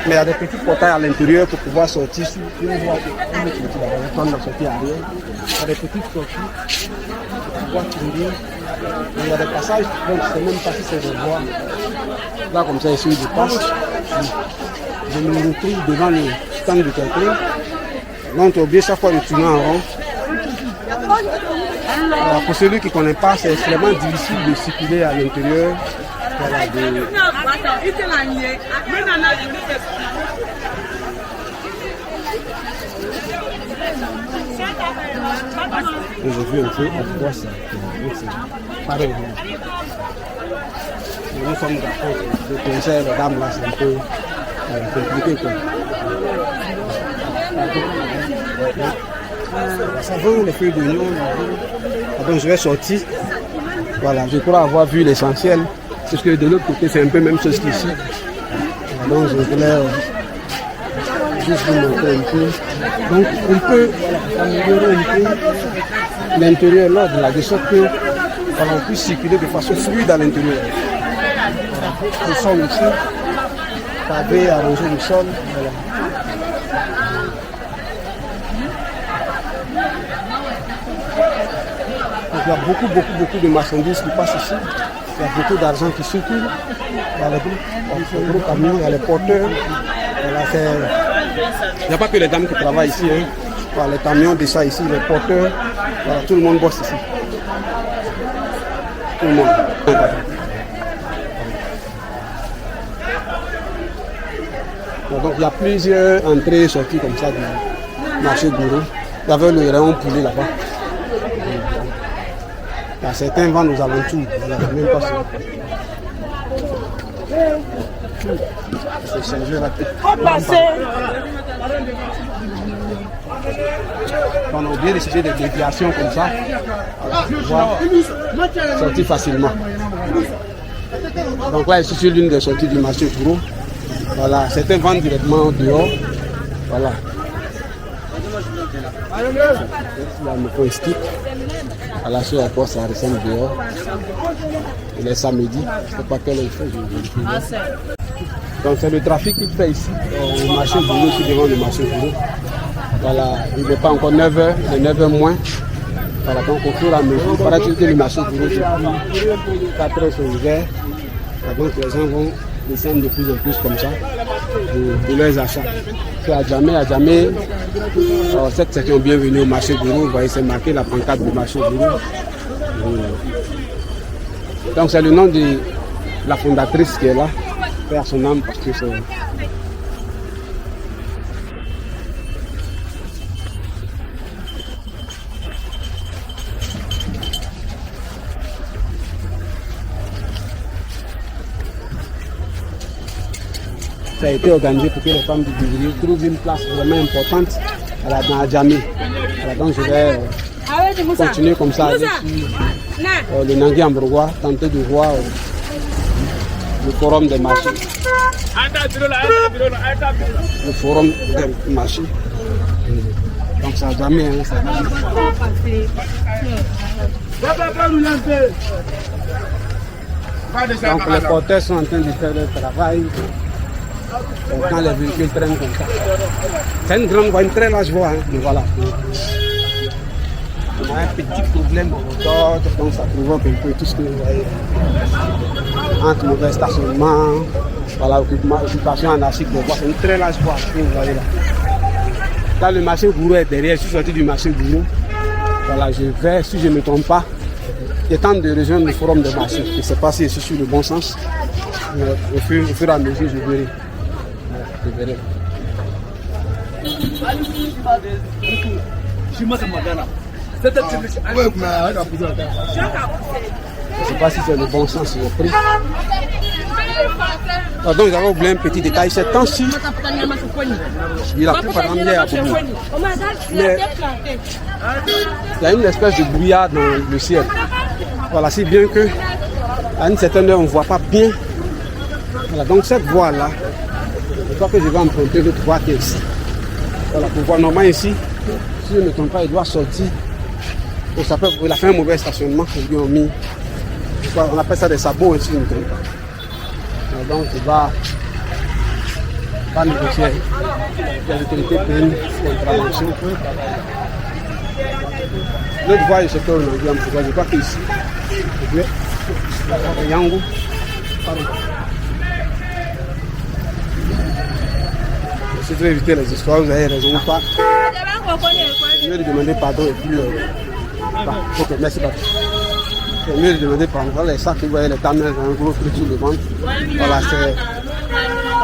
mais il y a des petits portails à l'intérieur pour pouvoir sortir. Il y a des petites sorties pour pouvoir tirer. Il y a des passages, donc je ne sais même pas si c'est des voies. Là, comme ça, ici, je passe. Je me retrouve devant le stand de quelqu'un. Donc, tu as oublié chaque fois de tourner en rond. Alors, pour celui qui ne connaît pas, c'est extrêmement difficile de circuler à l'intérieur. Voilà, j'ai vu un peu à quoi ça. Pareil. Nous sommes d'accord. Le conseil, les dames là, c'est un peu compliqué. Ça vaut les feuilles d'oignon. Donc je vais sortir. Voilà, je crois avoir vu l'essentiel. Parce que de l'autre côté, c'est un peu même chose qu'ici. Donc je voulais juste vous montrer un peu. Donc on peut améliorer un peu l'intérieur là de la de sorte que on puisse circuler de façon fluide à l'intérieur. Le sol aussi, pavé, arronger le sol. Voilà. Donc, il y a beaucoup de marchandises qui passent ici. Il y a beaucoup d'argent qui circule. Il y a les gros camions, il y a les porteurs. Voilà, il n'y a pas que les dames qui travaillent ici. Hein. Voilà, les camions de ça ici, les porteurs. Voilà, tout le monde bosse ici. Tout le monde. Donc il y a plusieurs entrées et sorties comme ça du marché Gourou. Il y avait le rayon poulet là-bas. Il y a certains vendent aux alentours. Même pas ça. C'est changé la tête. On a oublié de chercher des déviations comme ça. Voilà, sortir facilement. Donc là, ici, c'est l'une des sorties du marché Gourou. Voilà, certains vendent directement dehors. Voilà. Là, me faut un stick. Voilà, ce à quoi ça ressemble dehors. Il est samedi. Je ne sais pas quelle heure il fait. Donc c'est le trafic qu'il fait ici. Le marché Gourou, ici devant le marché Gourou. Voilà, il n'est pas encore 9h, il est 9h moins. Voilà, donc au fur et à mesure, il paraît-il que le marché Gourou, depuis 4h sont ouverts. Donc les gens vont descendre de plus en plus comme ça de leurs achats. À Djamé, cette section bienvenue au marché Gourou, vous voyez, c'est marqué la pancarte du marché Gourou. Donc c'est le nom de la fondatrice qui est là, père son âme, parce que c'est... Ça a été organisé pour que les femmes du Biviri trouvent une place vraiment importante dans Djamé. Donc je vais continuer comme ça avec le Nangui-en-Bourgois, tenter de voir le forum des marchés. Le forum des marchés. Donc ça a Djamé. Donc les porteurs sont en train de faire leur travail. Quand les véhicules traînent comme ça. C'est une grande voie, une très large voie, hein, mais voilà. On a un petit problème d'ordre, donc ça provoque un peu tout ce que vous voyez. Entre mauvais stationnement, Voilà, occupation anarchique des voies. C'est une très large voie que vous voyez là. Là, le marché Gourou est derrière. Je suis sorti du marché Gourou. Voilà, je vais, si je ne me trompe pas, il est temps de rejoindre le forum de marché. Je ne sais pas si je suis sur le bon sens. Mais au fur et à mesure, je verrai. Voilà, je verrai. Je ne sais pas si c'est le bon sens, le prix. Ah, donc, j'avais oublié un petit détail. Ces temps-ci, il a plu par exemple hier à Boubou. Mais il y a une espèce de brouillard dans le ciel. Voilà, si bien que à une certaine heure, on ne voit pas bien. Voilà, donc cette voie-là, je crois que je vais emprunter l'autre voie qui est ici. Voilà, pour voir normalement ici, si je ne me trompe pas, il doit sortir. Il a fait un mauvais stationnement. Ils lui ont mis, on appelle ça des sabots ici, je ne me trompe pas. Donc il va négocier avec les autorités pour une contravention. L'autre voie, je sais que je crois qu'ici, Yango, pardon. Si tu veux éviter les histoires, vous avez raison ou pas. Je vais lui demander pardon et puis. Ok, merci beaucoup. C'est mieux de demander pardon. Voilà les sacs, vous voyez les tamers, un gros truc sur le ventre. Voilà, c'est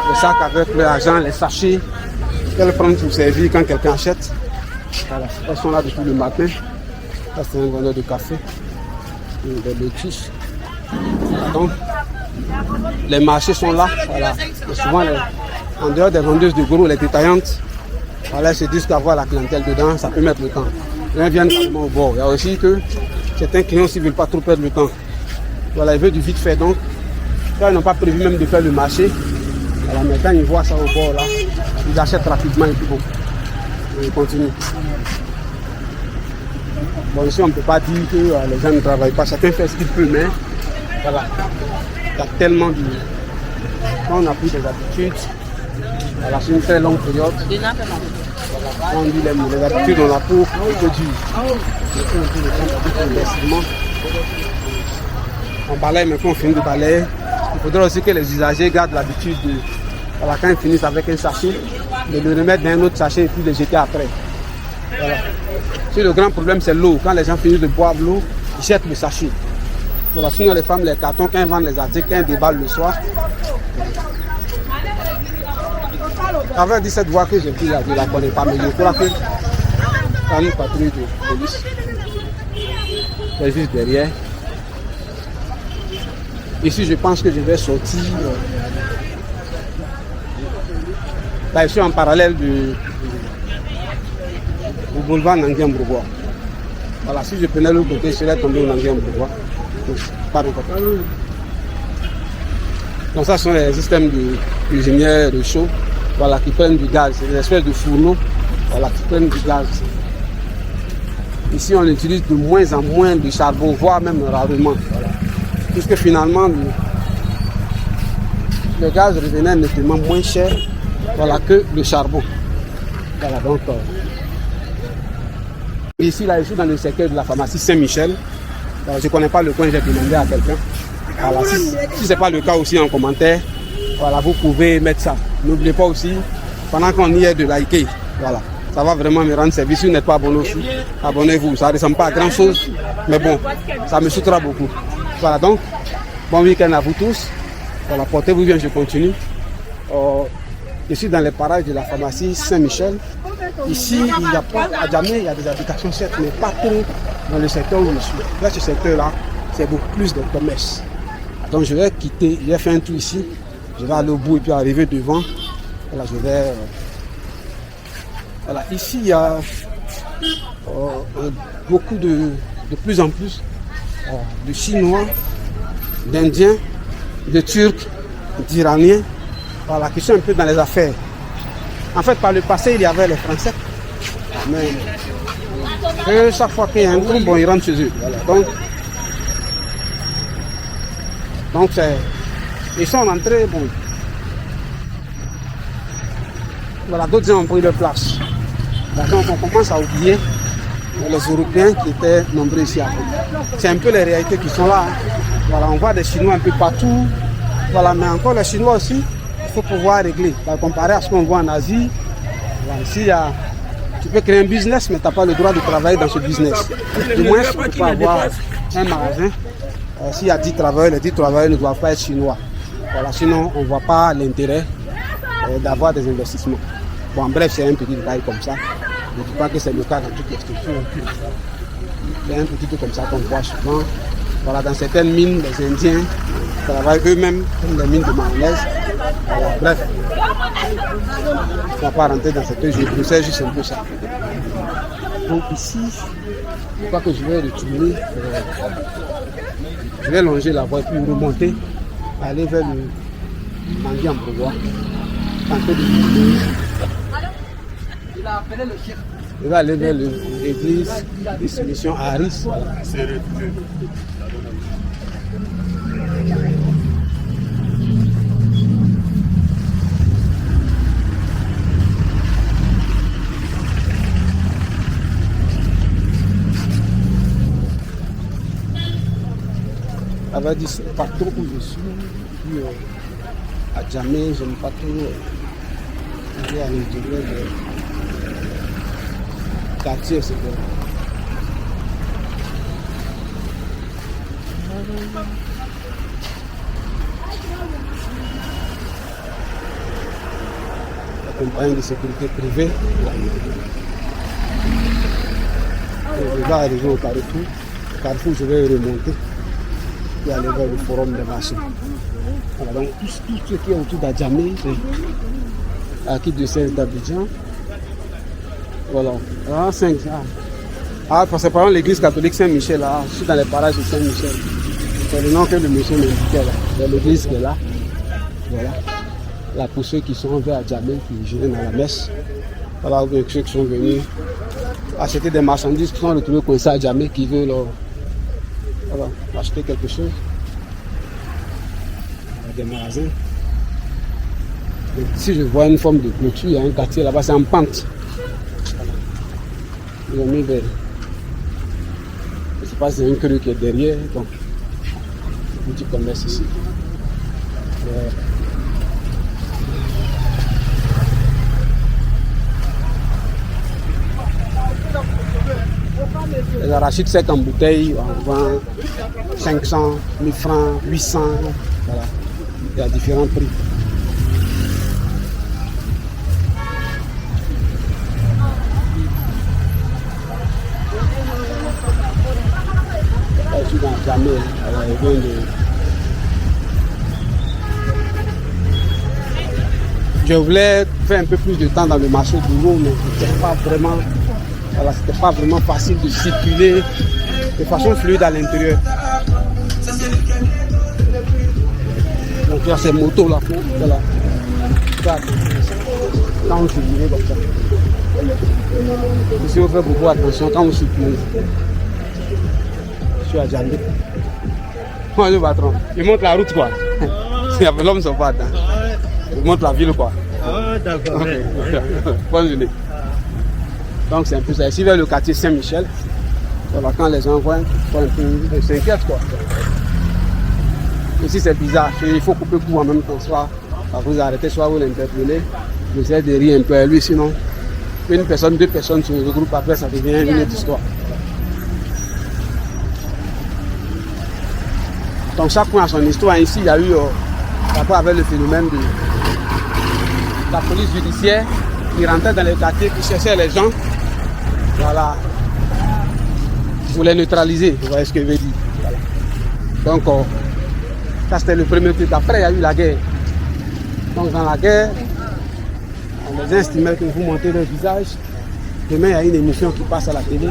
le sac avec l'argent, les sachets qu'elles prennent pour servir quand quelqu'un achète. Voilà, elles sont là depuis le matin. Ça, c'est un vendeur de café, des lotus. Donc, les marchés sont là. Voilà. Et souvent, en dehors des vendeuses de gros, les détaillantes, voilà, elles se disent qu'avoir la clientèle dedans, ça peut mettre le temps. Ils viennent carrément au bord. Il y a aussi que certains clients ne veulent pas trop perdre le temps. Voilà, ils veulent du vite fait. Donc, là, ils n'ont pas prévu même de faire le marché. Voilà, mais quand ils voient ça au bord là, ils achètent rapidement et puis bon, ils continuent. Bon, ici, on ne peut pas dire que les gens ne travaillent pas. Chacun fait ce qu'il peut, mais voilà, il y a tellement de... Quand on a pris des habitudes, voilà, c'est une très longue période. On dit les habitudes dans la peau, on peut dire. On balaye, mais quand on finit de balayer, il faudra aussi que les usagers gardent l'habitude de, voilà, quand ils finissent avec un sachet, de le remettre dans un autre sachet et puis le jeter après. Voilà. Si le grand problème c'est l'eau, quand les gens finissent de boire l'eau, ils jettent le sachet. Voilà, sinon les femmes, les cartons, quand ils vendent les articles, quand ils déballent le soir. Avec 17 voies que j'ai pris là, je ne la connais pas, mais je crois que dans une patrouille de police, c'est juste derrière. Ici, je pense que je vais sortir. Là, je suis en parallèle du boulevard Nanguien-Bourgois. Voilà, si je prenais l'autre côté, je serais tombé au Nanguien-Bourgois. Pas de côté. Donc, ça, ce sont les systèmes de cuisinières de chaud. Voilà, qui prennent du gaz, c'est des espèces de fourneaux, voilà, qui prennent du gaz. Ici, on utilise de moins en moins de charbon, voire même rarement. Voilà. Puisque finalement, le gaz revenait nettement moins cher, voilà, que le charbon. Voilà, donc, ici, là, je suis dans le secteur de la pharmacie Saint-Michel. Je ne connais pas le coin, j'ai demandé à quelqu'un. Voilà, si ce n'est pas le cas aussi en commentaire, voilà, vous pouvez mettre ça. N'oubliez pas aussi, pendant qu'on y est, de liker. Voilà, ça va vraiment me rendre service. Si vous n'êtes pas abonné aussi, abonnez-vous. Ça ne ressemble pas à grand chose, mais bon, ça me soutient beaucoup. Voilà, donc, bon week-end à vous tous. Voilà, portez-vous bien, je continue. Je suis dans les parages de la pharmacie Saint-Michel. Ici, il n'y a pas, à Djamé, il y a des habitations certes, mais pas trop dans le secteur où je suis. Là, ce secteur-là, c'est beaucoup plus de commerce. Donc, je vais quitter, je vais faire un tour ici. Je vais aller au bout et puis arriver devant. Voilà, je vais. Voilà, ici il y a beaucoup de plus en plus de Chinois, d'Indiens, de Turcs, d'Iraniens, voilà, qui sont un peu dans les affaires. En fait, par le passé, il y avait les Français, mais chaque fois qu'il y a un groupe, bon, ils rentrent chez eux. Voilà, donc c'est. Ils sont rentrés, bon. Voilà, d'autres gens ont pris leur place. Donc on commence à oublier les Européens qui étaient nombreux ici avant. C'est un peu les réalités qui sont là. Voilà, on voit des Chinois un peu partout. Voilà, mais encore les Chinois aussi, faut pouvoir régler. Comparé à ce qu'on voit en Asie, ici, tu peux créer un business, mais tu n'as pas le droit de travailler dans ce business. Du moins, tu peux pas avoir un magasin. S'il y a 10 travailleurs, les 10 travailleurs ne doivent pas être chinois. Voilà, sinon, on ne voit pas l'intérêt d'avoir des investissements. Bon, bref, c'est un petit détail comme ça. Je ne dis pas que c'est le cas dans toutes les structures. C'est un petit peu comme ça qu'on voit souvent. Voilà, dans certaines mines, les Indiens travaillent eux-mêmes comme les mines de mayonnaise. Voilà, bref, on ne va pas rentrer dans cette je sais juste un peu ça. Donc ici, je crois que je vais retourner, je vais longer la voie puis remonter, aller vers le Mangui en Brevois. Je vais aller vers l'église de mission à Aris. Voilà. Ça va dire, c'est pas trop où je suis. Puis à Djamé, je n'aime pas trop aller à l'intérieur du quartier, etc. La compagnie de sécurité privée. Je vais arriver au Carrefour. Au Carrefour, je vais remonter et aller vers le forum de marché. Voilà, donc tout ce qui est autour d'Adjamé, à qui de celle d'Abidjan. Voilà. Ah, 5. Ah, parce que par exemple, l'église catholique Saint-Michel, là, je suis dans les parages de Saint-Michel. C'est le nom que le monsieur m'indiquait là. C'est l'église qui est là. Voilà. Là, pour ceux qui sont vers Adjamé, qui viennent à la messe. Voilà, ou bien ceux qui sont venus acheter des marchandises qui sont retrouvés coincés à Adjamé, qui veulent voilà, acheter quelque chose. Des magasins. Donc, ici, je vois une forme de clôture, il y a un quartier là-bas, c'est en pente. Ils ont mis des... Je ne sais pas si c'est un creux qui est derrière, donc un petit commerce ici. Les arachides secs en bouteille, on vend 500, 1000 francs, 800, voilà. Il y a différents prix. Je suis dans le Djamé, je voulais faire un peu plus de temps dans le marché du Louvre, mais c'était pas vraiment, voilà, c'était pas vraiment facile de circuler de façon fluide à l'intérieur. Donc il y a ces motos là, voilà. Quand on circule comme ça. Ici on fait beaucoup attention quand on circule. Je suis à Djamé. Moi le patron, il montre la route quoi. L'homme ne sont pas dedans. Il montre la ville quoi. Ah d'accord. Okay. Bonne journée. Donc c'est un peu ça. Ici vers le quartier Saint-Michel. Voilà, quand les gens voient, ils s'inquiètent quoi. Ici c'est bizarre, il faut couper court en même temps, soit vous arrêtez, soit vous l'interpellez, vous essayez de rire un peu à lui, sinon une personne, deux personnes se regroupent, après ça devient une autre histoire. Donc chaque point a son histoire. Ici il y a eu rapport avec le phénomène de la police judiciaire qui rentrait dans les quartiers, qui cherchait les gens, voilà, pour les neutraliser, vous voyez ce que je veux dire. Voilà. Donc ça c'était le premier truc. Après il y a eu la guerre. Donc dans la guerre, on les estimait que vous montez leur visage. Demain il y a une émission qui passe à la télé.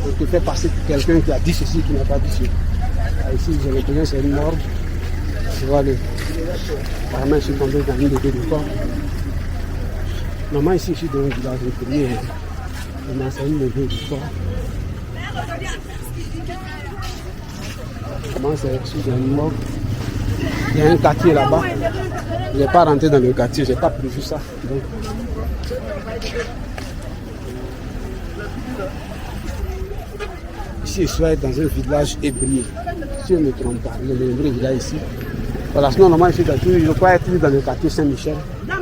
On te fait passer pour quelqu'un qui a dit ceci, qui n'a pas dit ceci. Ici j'ai l'impression c'est une morgue. Tu vois les parents sont tombés dans une de deux corps. Normalement ici je suis dans un village ouvrier. Maintenant c'est une levée du corps. Comment c'est ici dans une morgue. Il y a un quartier là-bas. Je n'ai pas rentré dans le quartier, je n'ai pas prévu ça. Donc, ici, je suis dans un village hébreu. Si je ne me trompe pas, le vrai village ici. Voilà, sinon, normalement, je crois être dans le quartier Saint-Michel. Là,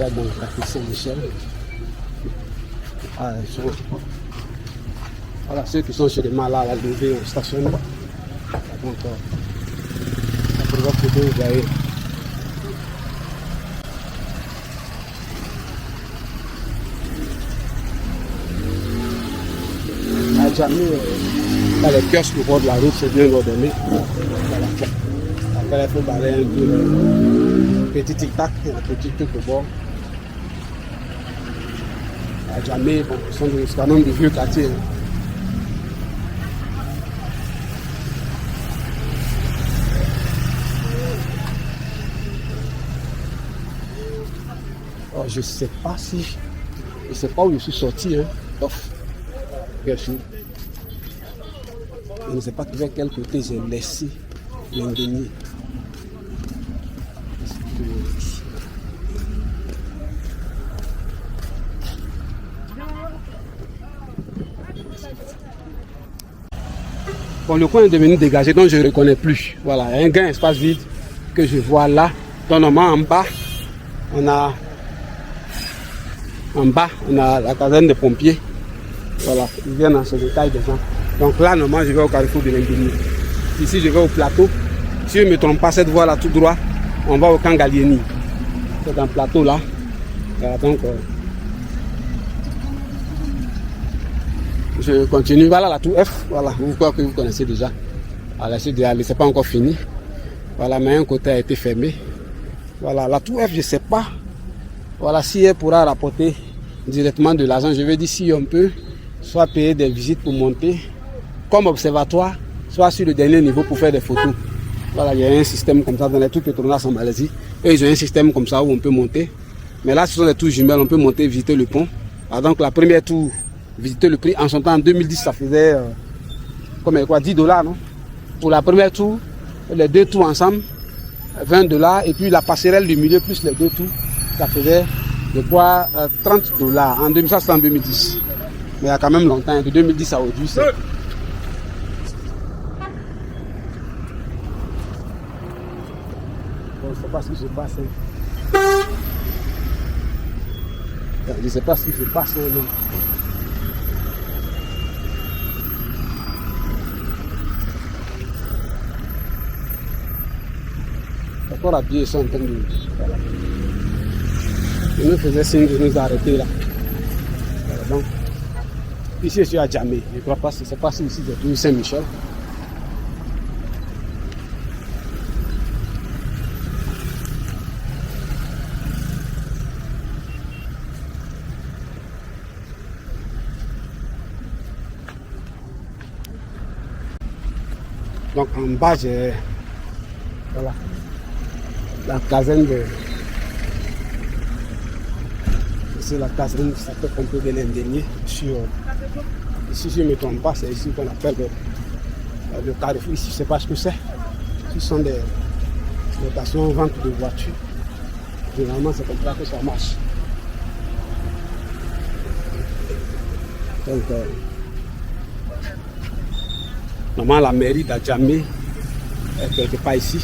dans le quartier Saint-Michel. Ah, voilà, ceux qui sont chez les malades à la levée en stationnement. Donc, ça provoque que vous voyez. À jamais, dans les kiosques au bord de la route, c'est bien ordonné. Voilà. Après, il faut barrer un peu le petit tic-tac, le petit truc au bord. À jamais, bon, c'est quand même des vieux quartiers. Hein. Oh, je sais pas où je suis sorti, hein. Off. Bien sûr. Je ne sais pas vers quel côté j'ai laissé l'indemnité. Bon, le coin est devenu dégagé, donc je ne reconnais plus. Voilà, il y a un grand espace vide que je vois là. Donc, normalement, en bas, on a la caserne des pompiers. Voilà, ils viennent dans ce détail des gens. Donc là, normalement, je vais au carrefour de l'Indénie. Ici, je vais au plateau. Si je ne me trompe pas, cette voie-là, tout droit, on va au camp Gallieni. C'est un plateau là. Voilà, donc, je continue. Voilà la tour F. Voilà, vous croyez que vous connaissez déjà. Voilà, c'est pas encore fini. Voilà, mais un côté a été fermé. Voilà, la tour F, je ne sais pas. Voilà, si elle pourra rapporter directement de l'argent, je veux dire si on peut soit payer des visites pour monter comme observatoire, soit sur le dernier niveau pour faire des photos. Voilà, il y a un système comme ça dans les trucs Petronas en Malaisie. Et ils ont un système comme ça où on peut monter. Mais là, ce sont des tours jumelles, on peut monter, visiter le pont. Alors donc la première tour, visiter le prix, en son temps, en 2010, ça faisait comme quoi, $10, non? Pour la première tour, les deux tours ensemble, $20. Et puis la passerelle du milieu plus les deux tours, ça faisait de quoi $30. En 2000, ça c'était en 2010. Mais il y a quand même longtemps, de 2010 à aujourd'hui, c'est... Bon, je ne sais pas ce qui se passe. Je ne sais pas ce qui se passe. Non. Encore habillés, ils sont en train de... Voilà. Ils nous faisaient signe de nous arrêter là. Voilà, donc, ici je suis à Djamé. Je ne crois pas, c'est pas si ici c'est tout Saint-Michel. Donc en bas j'ai voilà la caserne de c'est la caserne qui s'appelle un peu de l'Indénié sur ici je ne me trompe pas, c'est ici qu'on appelle le carrefour. Ici je ne sais pas ce que c'est. Ce sont des locations vente de voitures. Généralement c'est comme ça que ça marche. Donc normalement la mairie d'Adjamé est quelque part ici.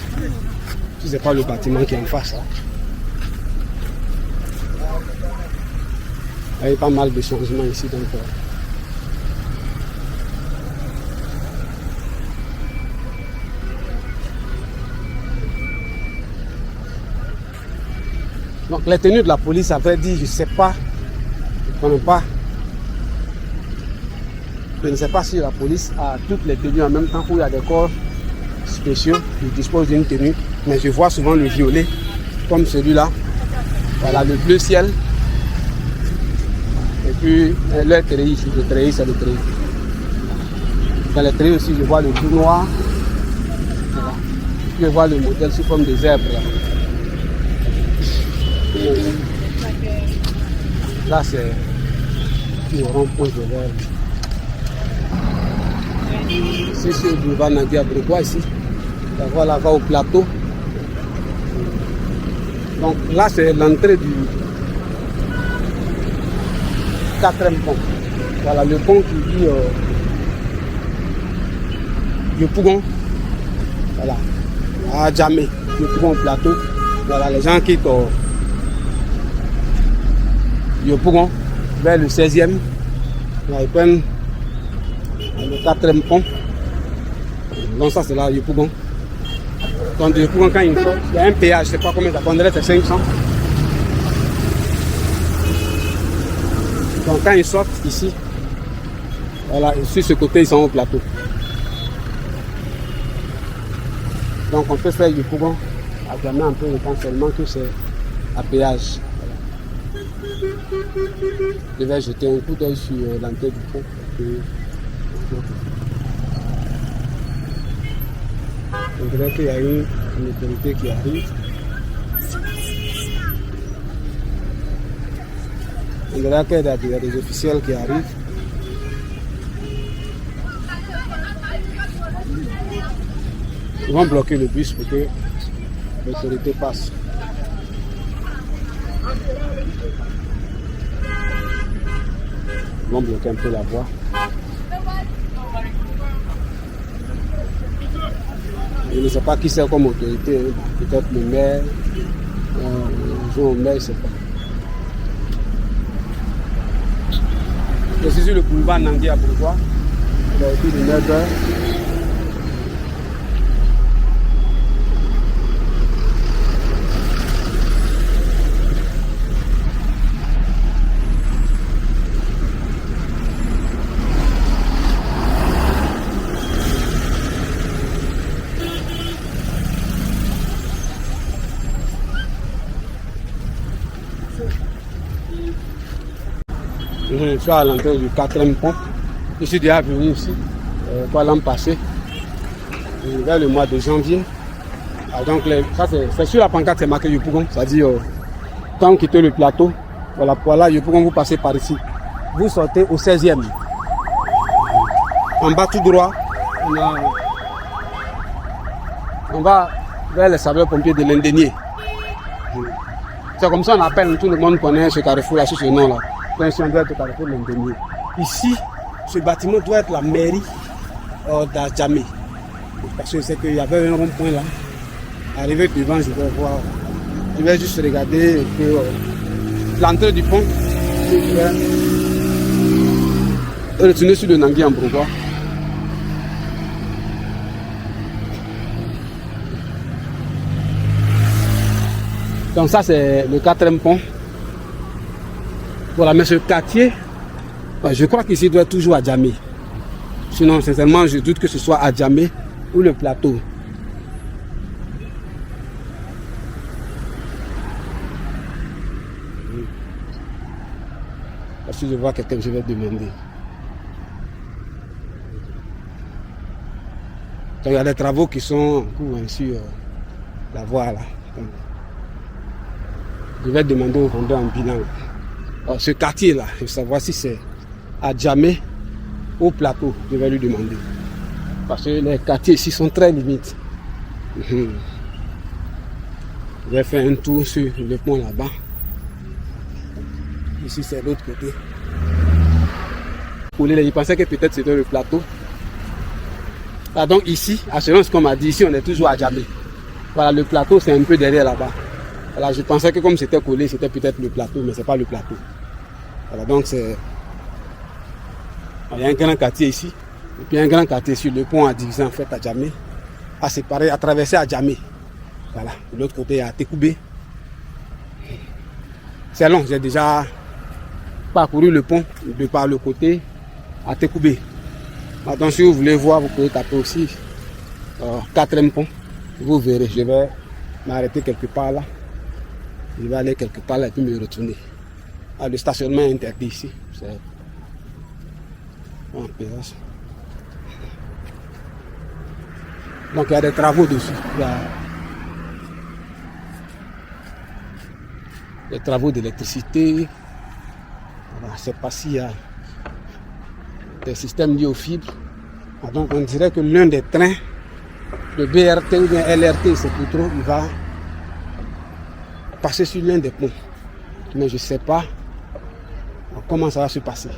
Si ce n'est pas le bâtiment qui est en face. Hein. Il y a pas mal de changements ici. Donc les tenues de la police avaient dit, je ne sais pas, je ne connais pas. Je ne sais pas si la police a toutes les tenues en même temps où il y a des corps spéciaux qui disposent d'une tenue. Mais je vois souvent le violet comme celui-là. Voilà, le bleu ciel. Et puis le treillis ici, le treillis c'est le treillis. Dans le treillis aussi je vois le tout noir. Voilà. Je vois le modèle sous forme de zèbre. Là c'est le rond-point de l'air. Ici c'est le boulevard Nadia Brécois ici. La voie là va au plateau. Donc là c'est l'entrée quatrième pont. Voilà, le pont qui dit Yopougon. Voilà, à Djamé, Yopougon plateau. Voilà, les gens quittent Yopougon vers le 16e. Là, ils prennent le quatrième pont. Donc ça c'est là Yopougon. Donc Yopougon quand il sort, il y a un péage, je ne sais pas combien ça prendrait, c'est 500. Donc quand ils sortent ici, voilà, sur ce côté ils sont au plateau. Donc on peut faire Yopougon à Djamé un peu de temps seulement que c'est à péage. Voilà. Je vais jeter un coup d'œil sur l'entrée du pont. On dirait qu'il y a une autorité qui arrive. On dirait qu'il y a des officiels qui arrivent. Ils vont bloquer le bus pour que l'autorité passe. Ils vont bloquer un peu la voie. Je ne sais pas qui c'est comme autorité, peut-être le maire, le maire, je ne sais pas. Je suis sur le boulevard Nangui à Bourgois, il a été de 9h. Je suis à l'entrée du 4e pont. Je suis déjà venu ici l'an passé, vers le mois de janvier. Ah, donc ça c'est sur la pancarte, c'est marqué Yopougon, c'est-à-dire quand vous quittez le plateau, voilà Yopougon, vous passez par ici. Vous sortez au 16e. En bas tout droit, on va vers les sapeurs-pompiers de l'Indénier. C'est comme ça on appelle, tout le monde connaît ce carrefour-là, sous ce nom-là. Carrefour l'Indénier. Ici, ce bâtiment doit être la mairie d'Adjamé. Parce que c'est qu'il y avait un rond-point là. Arrivé devant, je vais voir. Je vais juste regarder l'entrée du pont. Et retourner sur le Nangui en Bourgois. Donc ça c'est le 4e pont. Voilà, mais ce quartier, je crois qu'ici doit être toujours à Djamé. Sinon, sincèrement, je doute que ce soit à Djamé ou le plateau. Si je vois quelqu'un, je vais demander. Donc, il y a des travaux qui sont en cours sur la voie là. Donc, je vais demander au vendeur en bilan. Alors, ce quartier-là, je veux savoir si c'est à Djamé au plateau, je vais lui demander. Parce que les quartiers ici sont très limites. Je vais faire un tour sur le pont là-bas. Ici, c'est l'autre côté. Il pensait que peut-être c'était le plateau. Ah, donc ici, à selon ce qu'on m'a dit, ici on est toujours à Djamé. Voilà, le plateau c'est un peu derrière là-bas. Voilà, je pensais que comme c'était collé, c'était peut-être le plateau, mais c'est pas le plateau. Voilà, donc c'est... Il y a un grand quartier ici, et puis un grand quartier sur le pont à diviser en fait à Djamé, à séparer, à traverser à Djamé. Voilà, de l'autre côté à Tekoubé. C'est long, j'ai déjà parcouru le pont de par le côté à Tekoubé. Donc si vous voulez voir, vous pouvez taper aussi 4e pont. Vous verrez, je vais m'arrêter quelque part là. Je vais aller quelque part là et puis me retourner. Ah, le stationnement est interdit ici. C'est un péage. Donc il y a des travaux dessus. Il y a des travaux d'électricité. Voilà, c'est pas s'il y a des systèmes liés aux fibres. Donc on dirait que l'un des trains, le BRT ou bien LRT, c'est plus trop, il va passer sur l'un des ponts. Mais je ne sais pas comment ça va se passer.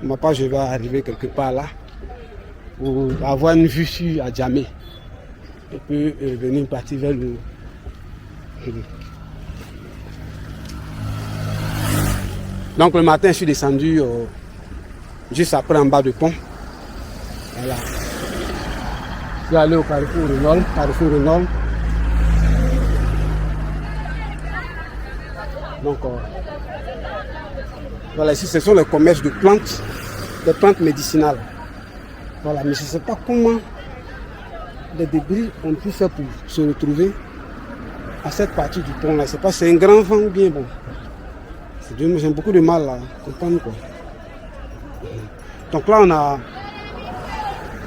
Ma part, je vais arriver quelque part là pour avoir une vue sur Adjamé. Et puis venir partir vers le... Donc le matin, je suis descendu juste après en bas du pont. Voilà. Je suis allé au Carrefour Renault. Donc voilà, ici ce sont les commerces de plantes, des plantes médicinales. Voilà, mais je ne sais pas comment les débris ont pu faire pour se retrouver à cette partie du pont là. Je ne sais pas si c'est un grand vent ou bien bon. J'ai beaucoup de mal à comprendre quoi. Donc là on a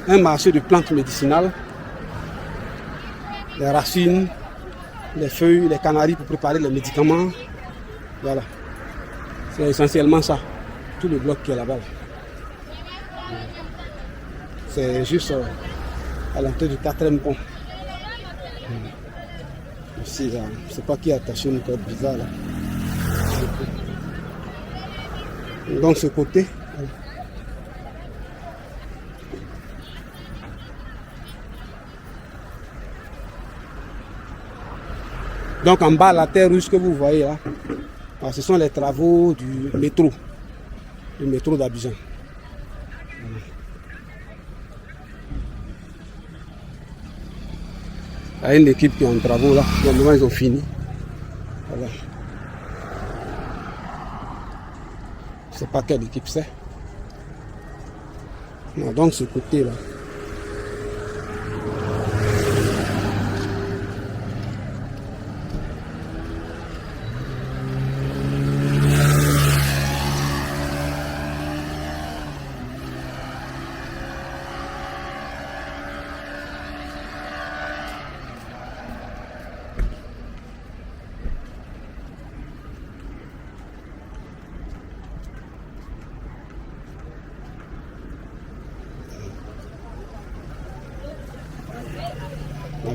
un marché de plantes médicinales, les racines, les feuilles, les canaries pour préparer les médicaments. Voilà. C'est essentiellement ça. Tout le bloc qui est là-bas. C'est juste à l'entrée du 4e pont. Ici, là, je ne sais pas qui a attaché une corde bizarre là. Donc ce côté. Voilà. Donc en bas, la terre rouge que vous voyez là, ce sont les travaux du métro d'Abidjan. Il y a une équipe qui est en travaux là, normalement ils ont fini. Voilà. Je ne sais pas quelle équipe c'est. Donc ce côté là.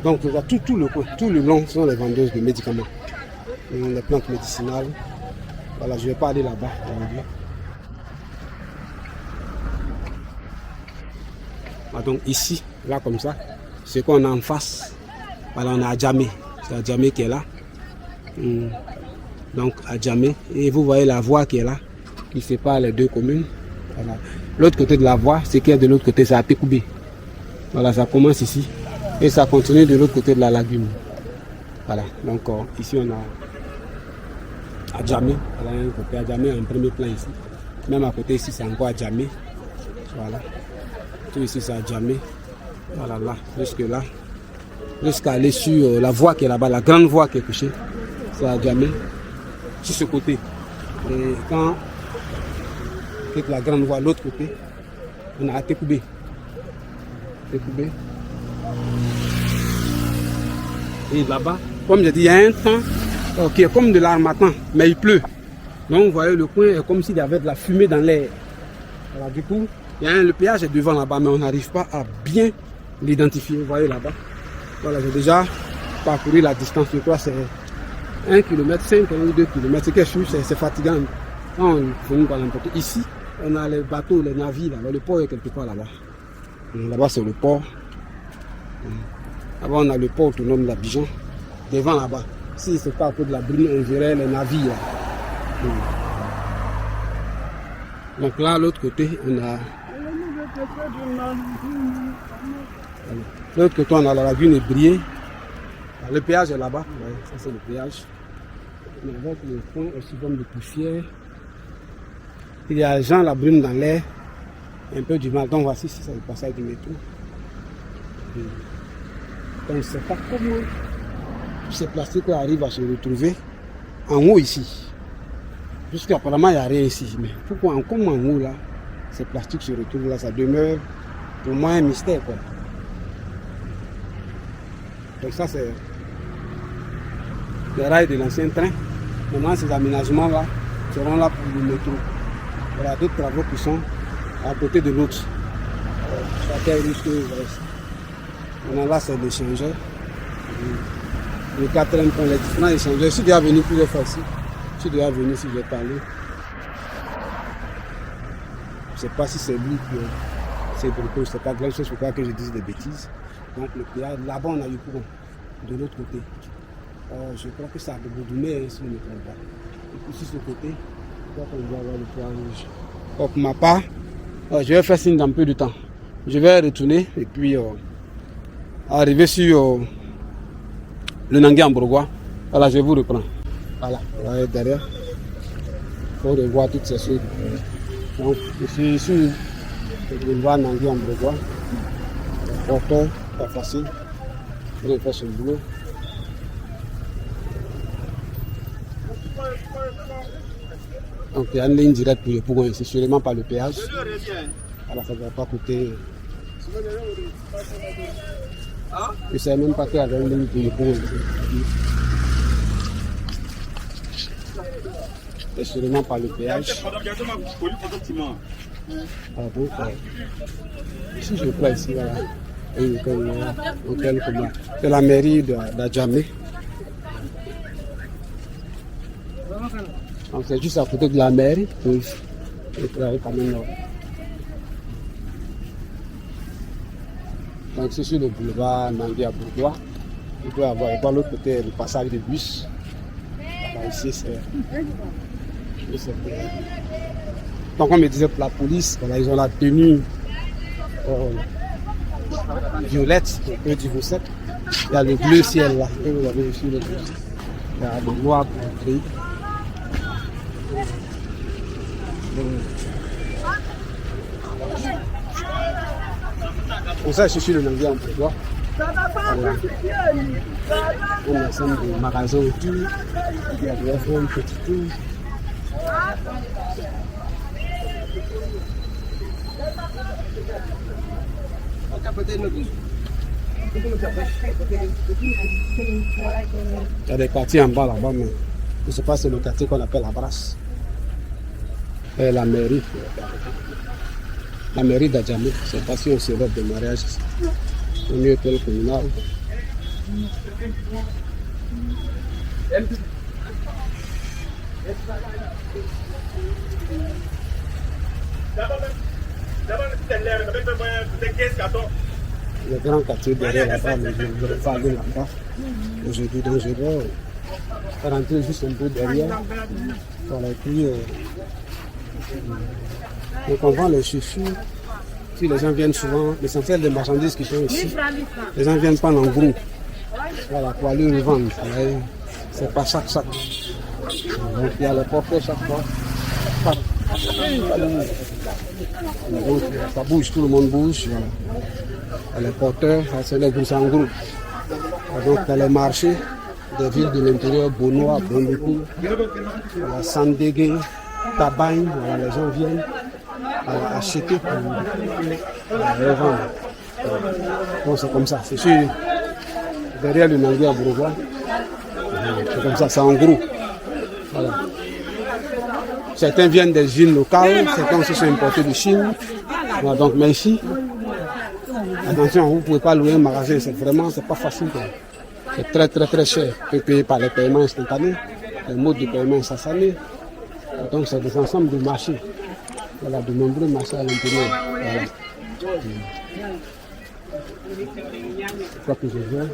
Donc tout le long sont les vendeuses de médicaments, les plantes médicinales. Voilà, je ne vais pas aller là-bas aujourd'hui. Donc ici, là comme ça, ce qu'on a en face, voilà, on a Adjamé. C'est Adjamé qui est là. Donc Adjamé. Et vous voyez la voie qui est là, qui sépare les deux communes. Voilà. L'autre côté de la voie, ce qui est de l'autre côté, c'est à Tekoubé. Voilà, ça commence ici. Et ça continue de l'autre côté de la lagune. Voilà, donc ici on a Adjamé. Voilà, un côté Adjamé en premier plan ici. Même à côté ici, c'est encore Adjamé. Voilà. Tout ici, c'est Adjamé. Voilà, là, jusque là. Jusqu'à aller sur la voie qui est là-bas, la grande voie qui est couchée. C'est Adjamé. Sur ce côté. Et quand on quitte la grande voie, l'autre côté, on a Tekoubé. Tekoubé. Et là-bas, comme je dis, il y a un temps qui est comme de l'harmattan, mais il pleut. Donc vous voyez, le coin est comme s'il y avait de la fumée dans l'air. Voilà, du coup, le péage est devant là-bas, mais on n'arrive pas à bien l'identifier. Vous voyez là-bas. Voilà, j'ai déjà parcouru la distance, je crois, c'est 1 km, 5 ou 2 km. C'est quelque chose, c'est fatigant. Quand on finit par l'emporter. Ici, on a les bateaux, les navires, là-bas. Le port est quelque part là-bas. Là-bas, c'est le port. Là-bas, on a le port autonome d'Abidjan. Devant là-bas. Si c'est pas à côté de la brune, on verrait les navires. Donc là, l'autre côté, on a... L'autre côté, on a la lagune Ébrié. Le péage est là-bas. Ouais, ça, c'est le péage. Mais avec le fond aussi comme de poussière. Il y a Jean la brune dans l'air. Un peu du mal. Donc voici, c'est le passage du métro. Donc je ne sais pas comment ces plastiques arrivent à se retrouver en haut ici. Jusqu'apparemment, il n'y a rien ici. Mais pourquoi, comme en haut là, ces plastiques se retrouvent là, ça demeure pour moi un mystère, quoi. Donc ça, c'est les rails de l'ancien train. Maintenant, ces aménagements là seront là pour le métro. Il y a d'autres travaux qui sont à côté de l'autre. Maintenant là, c'est l'échangeur. Le 4e pont, les différents échangeurs. Je suis déjà venu plusieurs fois ici. Je suis déjà venu si j'ai parlé. Je ne sais pas si c'est lui qui c'est pour c'est pas grand chose pour pas que je dise des bêtises. Donc le péage, là-bas on a eu courant, de l'autre côté. Je crois que c'est à Boudoumet, si je ne me trompe pas. Et puis sur ce côté, je crois qu'on doit avoir le poids rouge. Pour ma part, je vais faire signe dans peu de temps. Je vais retourner et puis arriver sur le Nangui en Bourgois. Voilà, je vous reprends. Voilà, derrière. Il faut revoir toutes ces choses. Donc, je suis sur le boulevard Nangui en Bourgois. Porteur, pas facile. Je vais faire son boulot. Donc, il y a une ligne directe pour le Pougon, c'est sûrement pas le péage. Alors, ça ne va pas coûter. Je ne savais même pas qu'il y avait une ligne pour le Pougon. C'est sûrement pas le péage. Donc, si je prends ici, voilà, c'est la mairie d'Adjamé. Donc c'est juste à côté de la mairie, puis je travaille quand même là. Donc c'est sur le boulevard Nangui à Bourgois. Il doit y avoir, et par l'autre côté, le passage de bus. Là, ici, c'est... Donc on me disait pour la police, voilà, ils ont la tenue violette, un peu du rosette. Il y a le bleu ciel là, que vous avez sur le bleu. Il y a le noir pour le gris. Pour ça, je suis le Nangui en Bourgois. Voilà. On a ensemble de magasins autour. Il y a des enfants, un petit tour. Il y a des quartiers en bas là-bas, mais je ne sais pas si c'est le quartier qu'on appelle la Brasse. Et la mairie d'Adjamé, je ne sais pas si on célèbre des mariages ici. On est hôtel communal. Le grand quartier derrière là-bas, mais je ne vais pas aller là-bas aujourd'hui, donc je vais rentrer juste un peu derrière. Voilà, et puis donc on vend les chaussures. Si les gens viennent souvent, l'essentiel des marchandises qui sont ici, les gens viennent prendre en groupe. Voilà, pour aller revendre. C'est pas chaque sac. Donc il y a les portraits chaque fois. Donc ça bouge, tout le monde bouge. Voilà. Les porteurs, c'est les groupes en groupe. Donc dans les marchés des villes de l'intérieur, Bonois, Bondoukou, Sandégué, Tabagne, voilà, les gens viennent acheter pour revendre. Bon, c'est comme ça, c'est sûr. Derrière le Nangui à Bourgois, c'est comme ça, c'est en groupe. Voilà. Certains viennent des usines locales, certains aussi sont importés de Chine. Voilà, donc, mais ici, attention, vous ne pouvez pas louer un magasin, c'est vraiment, c'est pas facile. C'est très très très cher. Vous pouvez payer par les paiements instantanés, les modes de paiement instantanés. Donc c'est des ensembles de marchés. Voilà, de nombreux marchés à l'intérieur. Voilà. Je crois que je viens.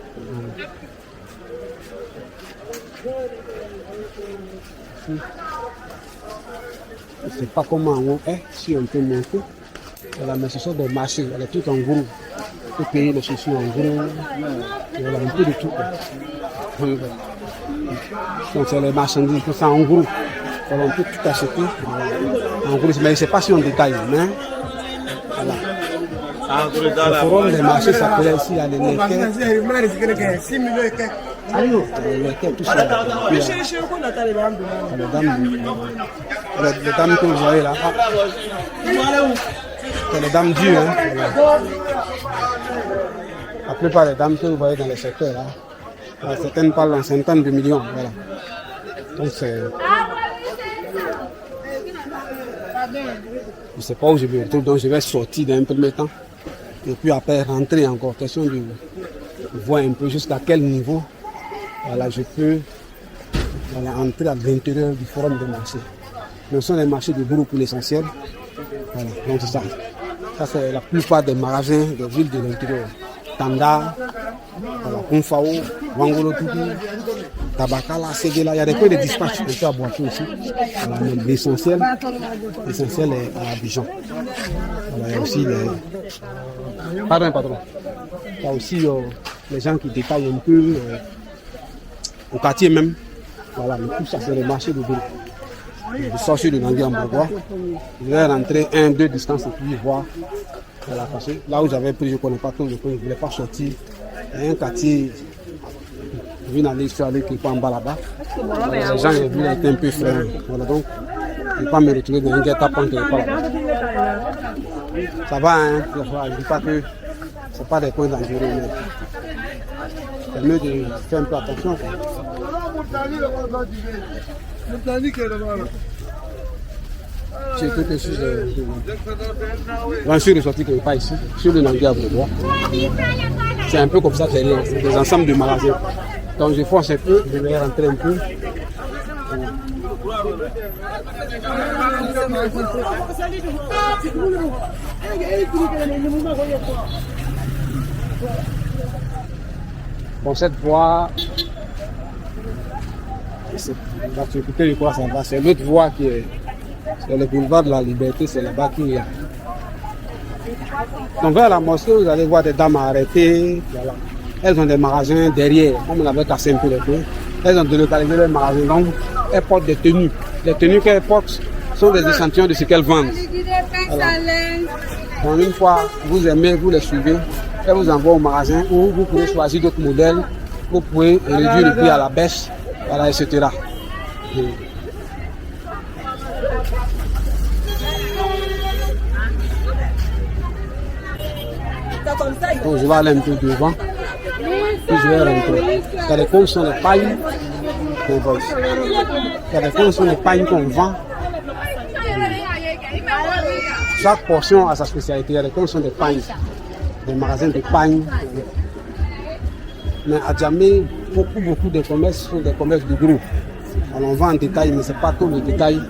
Je ne sais pas comment on est, si on peut monter. Voilà, mais ce sont des marchés, elle est tout en gros. On peut payer les chaussures en gros. Voilà, un peu de tout. Donc c'est les marchandises, tout ça en gros. Alors, on peut tout acheter en gros, mais je ne sais pas si on détaille. Mais, voilà. Le forum des marchés s'appelait ici à l'Énéquet. Les tout ça. Les dames que vous voyez là. C'est les dames dures. Hein. La plupart des dames que vous voyez dans les secteurs là. Certaines parlent en centaines de millions. Voilà. Donc c'est. Je ne sais pas où je vais retrouver, donc je vais sortir d'un premier temps. Et puis après rentrer encore. Question de voir un peu jusqu'à quel niveau voilà, je peux entrer à l'intérieur du forum des marchés. Ce sont les marchés de groupe pour l'essentiel. Voilà, donc c'est ça. Ça, c'est la plupart des magasins des villes de l'intérieur. Tanda, voilà, Kumfao, Wangolo-Tutu, Tabakala, Séguéla. Il y a des points de dispatch un peu à Boaké aussi. Voilà, mais l'essentiel est à Abidjan. Voilà, il y a aussi les... Pardon. Il y a aussi les gens qui détaillent un peu au quartier même. Voilà, mais tout ça, c'est le marché de Bélé. Je sors sur le Nangui en Bourgois. Je vais rentrer 1-2 distances et puis voir. Voilà, parce que là où j'avais pris, je ne connais pas tout, je ne voulais pas sortir. Il y a un quartier, je suis allé quelque part en bas là-bas. Les gens, j'ai vu, étaient un peu frais. Voilà, donc, je ne vais pas me retrouver dans un guet-apens quelque part là-bas. Ça va, hein, je ne dis pas que ce n'est pas des points dangereux, mais c'est mieux de faire un peu attention. C'est tout ici. J'en suis ressorti quelque part ici, sur le Nangui à Bourgois. C'est un peu comme ça, c'est des ensembles de magasins. Donc je force un peu, je vais rentrer un peu. Bon, cette voie, la sécurité de quoi ça va, c'est l'autre voie qui est. C'est le boulevard de la Liberté, c'est là-bas qu'il y a. Donc vers la mosquée, vous allez voir des dames arrêtées. Voilà. Elles ont des magasins derrière, comme on avait cassé un peu les pieds. Elles ont délocalisé leurs magasins, donc elles portent des tenues. Les tenues qu'elles portent sont des échantillons de ce qu'elles vendent. Voilà. Donc une fois vous aimez, vous les suivez, elles vous envoient au magasin où vous pouvez choisir d'autres modèles, vous pouvez réduire le prix à la baisse, voilà, etc. Donc je vais aller un peu devant, puis je vais rentrer. Il y a des comptes sont les pailles qu'on vend. Il y a des comptes sont les pailles qu'on vend. Chaque portion a sa spécialité. Il y a des comptes sont des pailles, des magasins de pailles. Mais à Djamé, beaucoup de commerces sont des commerces de groupe. Alors on vend en détail, mais ce n'est pas tout le détail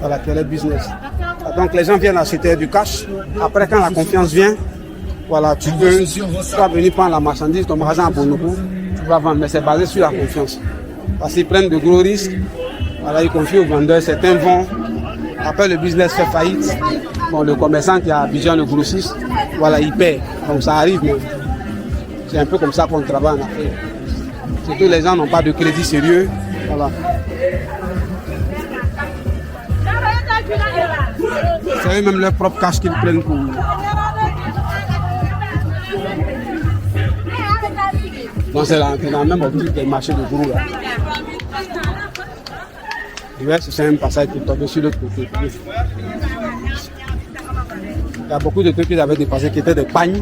dans la télé business. Donc les gens viennent acheter du cash. Après, quand la confiance vient, voilà, tu vas venir prendre la marchandise, ton magasin à Bonobo, tu vas vendre, mais c'est basé sur la confiance. Parce qu'ils prennent de gros risques, voilà, ils confient aux vendeurs, certains vont, après le business fait faillite, bon, le commerçant qui a Abidjan, le grossiste, voilà, il paie. Donc ça arrive, mais c'est un peu comme ça qu'on travaille en Afrique. Surtout les gens n'ont pas de crédit sérieux, voilà. C'est eux-mêmes leur propre cash qu'ils prennent pour... Donc c'est la même optique des marchés de gros là. C'est un passage qui tombe sur l'autre côté. Il y a beaucoup de trucs qu'ils avaient dépassé qui étaient des pagnes.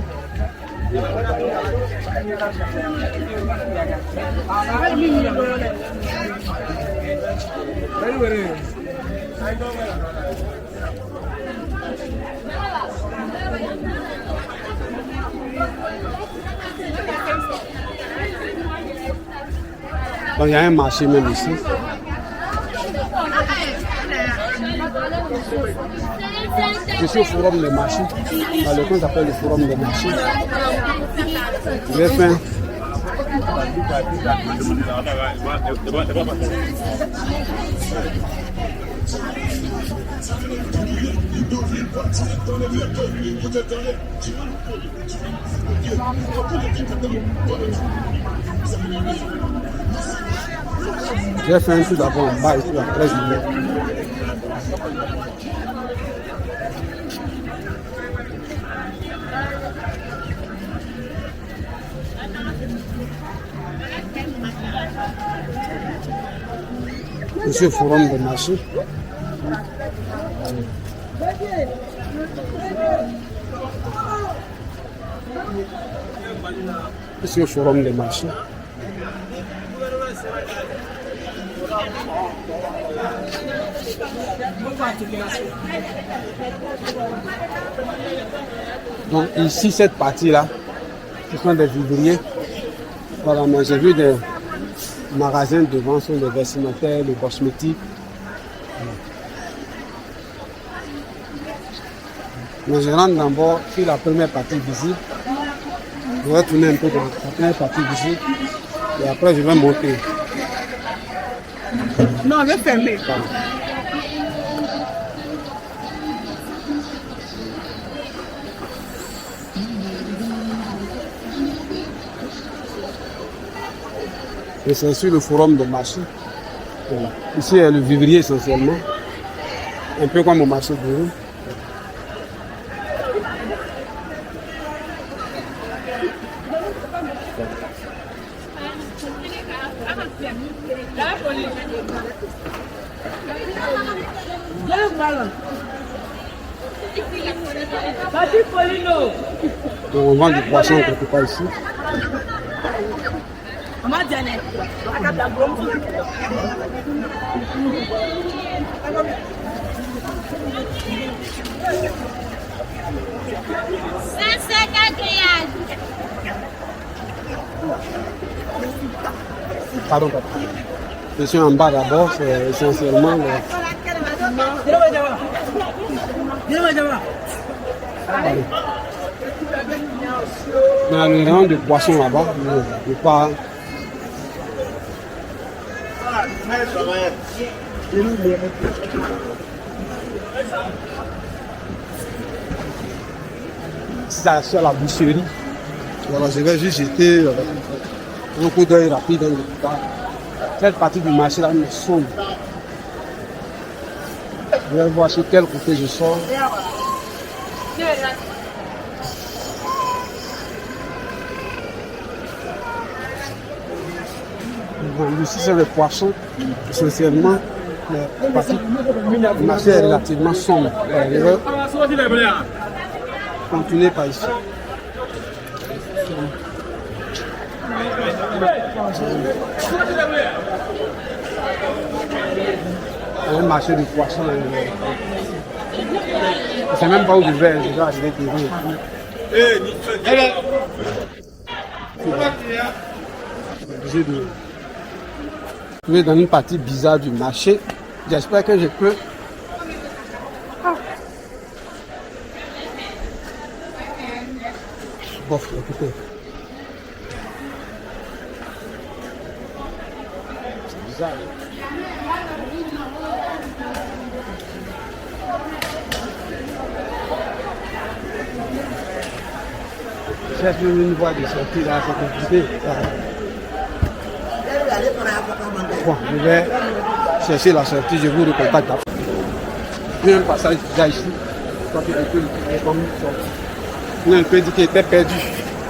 Donc il y a un marché même ici. Je suis au forum des marchés. Dans le coin s'appelle le forum des marchés. J'ai faim. J'ai fait un tout d'abord en bas et tout après je vais. Ici au forum des marchés. Ici au forum des marchés. Donc ici cette partie-là, ce sont des vivriers. Voilà, mais j'ai vu des magasins devant sur les vestimentaires, les cosmétiques. Mais je rentre d'abord sur la première partie visible. Je vais tourner un peu dans la première partie visible. Et après, je vais monter. Non, on va fermer. Et c'est sur le forum de marché. Voilà. Ici, il y a le vivrier essentiellement. Un peu comme au marché de Bourou. Donc on vend du poisson quelque part ici. Pardon, papa. Je suis en bas d'abord, c'est essentiellement le... Il y a le rayon de poissons là-bas, mais pas... C'est sur la boucherie. Voilà, je vais juste jeter un coup d'œil rapide dans le détail. Cette partie du marché là me sombre. Je vais voir sur quel côté je sors. Ici c'est le poisson, essentiellement la partie du marché est relativement sombre. Je vais continuer par ici. Un marché de poissons. Je ne sais même pas où je vais, je dois arriver devant. Je vais dans une partie bizarre du marché. J'espère que je peux. Bof, écoutez. C'est bizarre. Je cherche même une voie de sortie là, c'est compliqué. Bon, je vais chercher la sortie, je vous recontacte après. Il y a un passage déjà ici. Quand il a un peu dit qu'il était perdu.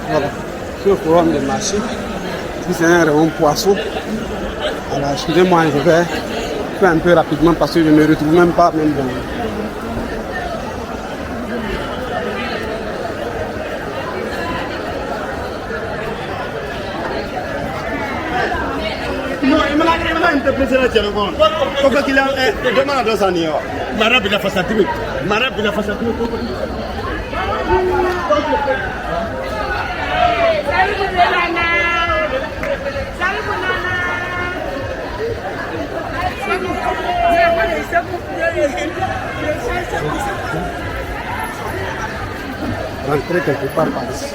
Voilà. Sur le forum de marché. Ici c'est un rayon poisson. Alors excusez-moi, je vais faire un peu rapidement parce que je ne me retrouve même pas même dans... Pourquoi qu'il a demande dans un niveau? Marabe il a fait ça tout. Marabe il a fait ça tout. Rentrer quelque part par ici.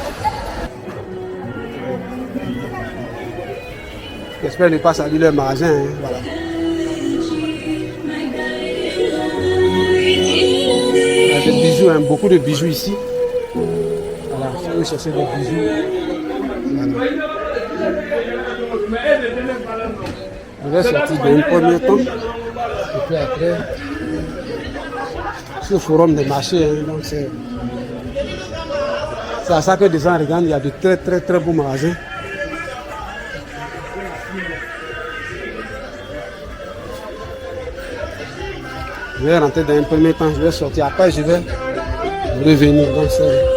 J'espère ne pas salir le magasin. Hein. Voilà. Il y a des bijoux, hein, beaucoup de bijoux ici. Voilà, si vous cherchez des bijoux. Voilà. Je vais sortir d'un premier temps. Et puis après, sur le forum des marchés, hein, donc c'est à ça que des gens regardent, il y a de très beaux magasins. Je vais rentrer dans un premier temps, je vais sortir, après je vais revenir. Donc c'est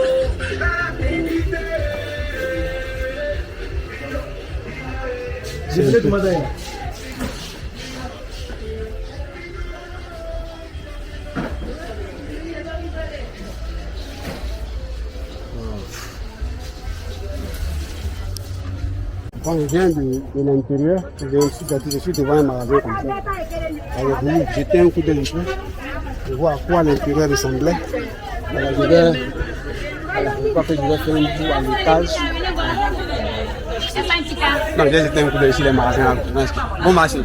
Quand je viens de l'intérieur, je suis devant un magasin comme ça. Alors, vous jetez un coup d'œil, je vois à quoi l'intérieur ressemblait. Voilà, je crois que je vais faire un tour à l'étage. Non, j'ai jeté un coup d'œil sur les magasins. Bon marché.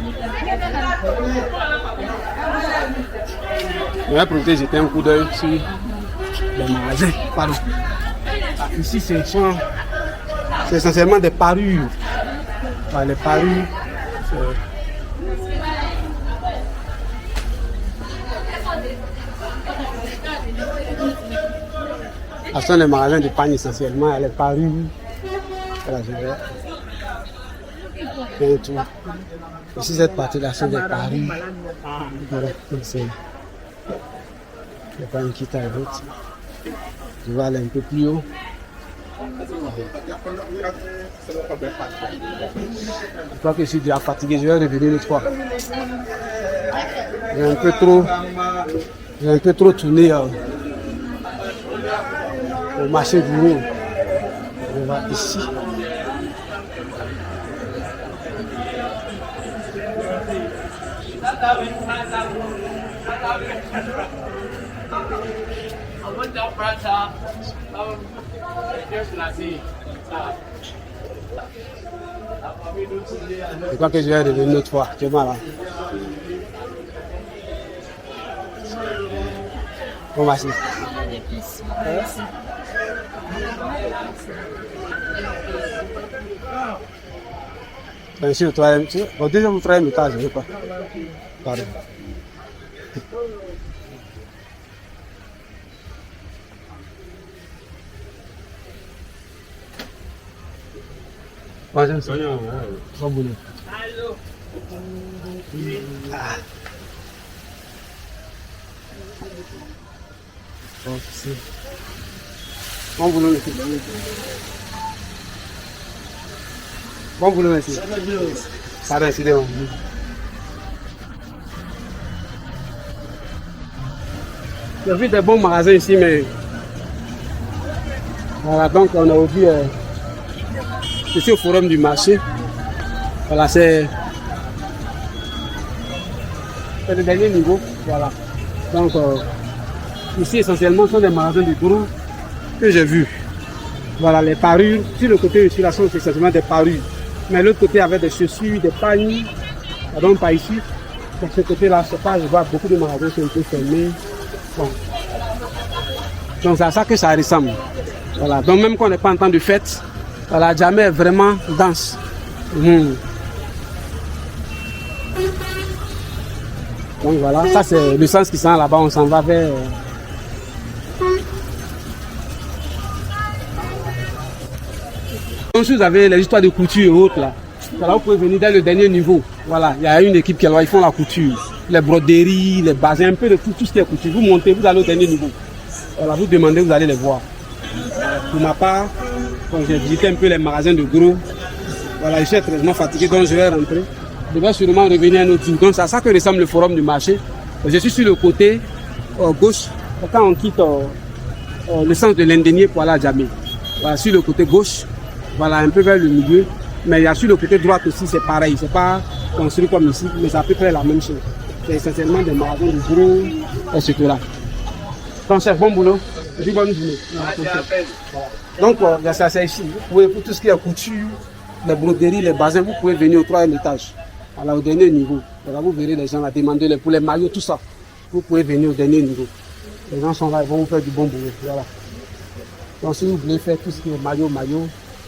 Je vais profiter de jeter un coup d'œil sur les magasins. Pardon. Ici, c'est essentiellement des parures. Enfin, les parures. Ce sont les magasins de pagne essentiellement, les parures. Voilà, je vais faire un tour. Ici, cette partie-là, c'est des parures. Voilà, c'est les pagnes qui t'arrêtent. Je vais aller un peu plus haut. Je crois que je suis déjà fatigué, je vais revenir une fois. J'ai un peu trop tourné au marché du Haut. On va ici. Je crois que je vais revenir une autre fois. Tu vois là. Bon, merci. Bien sûr, au deuxième ou troisième étage, je ne sais pas. Pardon. Bonjour, Sonia. Bon boulot. Ah. Bon boulot, monsieur. Bon boulot, merci. Pardon, excusez-moi. J'ai vu des bons magasins ici, mais voilà, donc on a oublié ici au forum du marché. Voilà, c'est le dernier niveau. Voilà. Donc ici essentiellement ce sont des magasins de gros que j'ai vus. Voilà, les parures. Sur le côté ici, là, sont essentiellement des parures. Mais l'autre côté avec des chaussures, des pagnes. Pardon, pas ici. De ce côté-là, je sais pas, je vois beaucoup de magasins qui sont un peu fermés. Bon. Donc c'est à ça que ça ressemble. Voilà. Donc même quand on n'est pas en temps de fête, voilà, Djamé est vraiment dense. Donc voilà, ça c'est le sens qui sent là-bas, on s'en va vers. Donc si vous avez les histoires de couture et autres là, voilà, vous pouvez venir dans le dernier niveau. Voilà, il y a une équipe qui est là, ils font la couture, les broderies, les bazins, un peu de tout ce qui est couture. Vous montez, vous allez au dernier niveau. Voilà, vous demandez, vous allez les voir. Pour ma part, quand j'ai visité un peu les magasins de gros, voilà, je suis très fatigué, donc je vais rentrer. Je vais sûrement revenir un autre jour. Donc c'est à ça que ressemble le forum du marché. Je suis sur le côté gauche, quand on quitte le sens de l'Indénié pour aller à Djamé. Voilà, sur le côté gauche, voilà, un peu vers le milieu. Mais il y a sur le côté droit aussi, c'est pareil. C'est pas construit comme ici, mais c'est à peu près la même chose. C'est essentiellement des magasins de gros, etc. Donc c'est bon boulot. Je dis bonne journée. Donc c'est ici. Vous pouvez, pour tout ce qui est couture, les broderies, les bazins, vous pouvez venir au troisième étage. Voilà, au dernier niveau. Voilà, vous verrez les gens là, demander pour les maillots, tout ça. Vous pouvez venir au dernier niveau. Les gens sont là, ils vont vous faire du bon boulot. Voilà. Donc si vous voulez faire tout ce qui est maillot,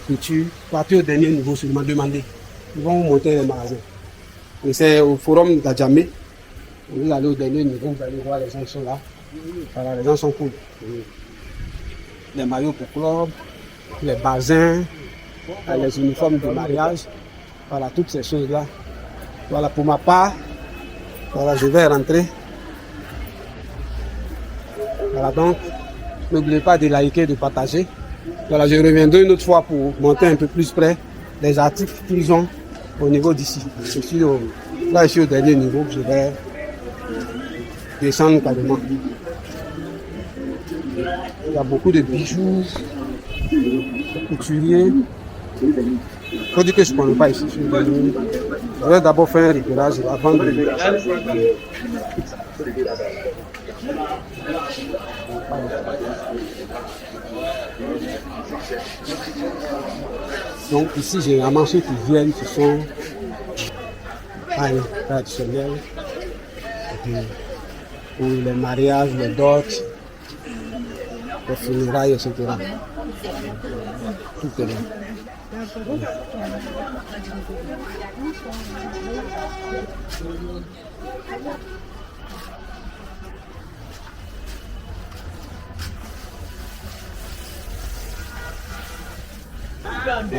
couture, partez au dernier niveau, seulement demandez. Ils vont vous monter les magasins. Et c'est au forum d'Adjamé. Vous allez au dernier niveau, vous allez voir les gens qui sont là. Voilà, les gens sont cool. Les maillots pour club, les bazins, les uniformes de mariage. Voilà, toutes ces choses-là. Voilà, pour ma part, voilà, je vais rentrer. Voilà, donc, n'oubliez pas de liker, de partager. Voilà, je reviendrai une autre fois pour monter un peu plus près les articles qu'ils ont au niveau d'ici. Là, je suis au dernier niveau, je vais descendre carrément. Il y a beaucoup de bijoux, de couturiers. Il faut dire que je ne connais pas ici. Je vais d'abord faire un réglage avant de... Donc ici, généralement, ceux qui viennent, ce sont traditionnels pour les mariages, les dots, les funérailles, etc. Tout est là.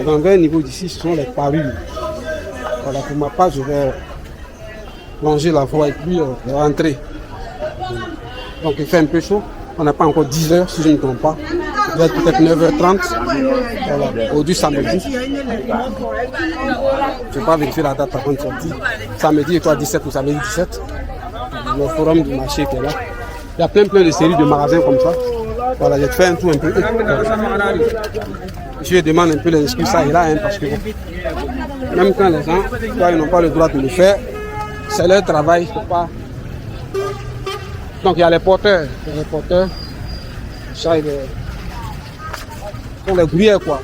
Dans un niveau d'ici, ce sont les parures. Voilà, pour ma part, je vais plonger la voie et puis rentrer. Donc il fait un peu chaud. On n'a pas encore 10 heures, si je ne me trompe pas. Il va être peut-être 9h30. Voilà, au du samedi. Je n'ai pas vérifié la date avant de sortir. Samedi et toi 17 ou samedi 17. Le forum du marché qui est là. Il y a plein de séries de magasins comme ça. Voilà, j'ai fait un tour un peu. Je demande un peu les excuses, ça et là, parce que même quand les gens ils n'ont pas le droit de le faire, c'est leur travail, il ne faut pas. Donc il y a les porteurs. Ça, ils sont les gruyères quoi.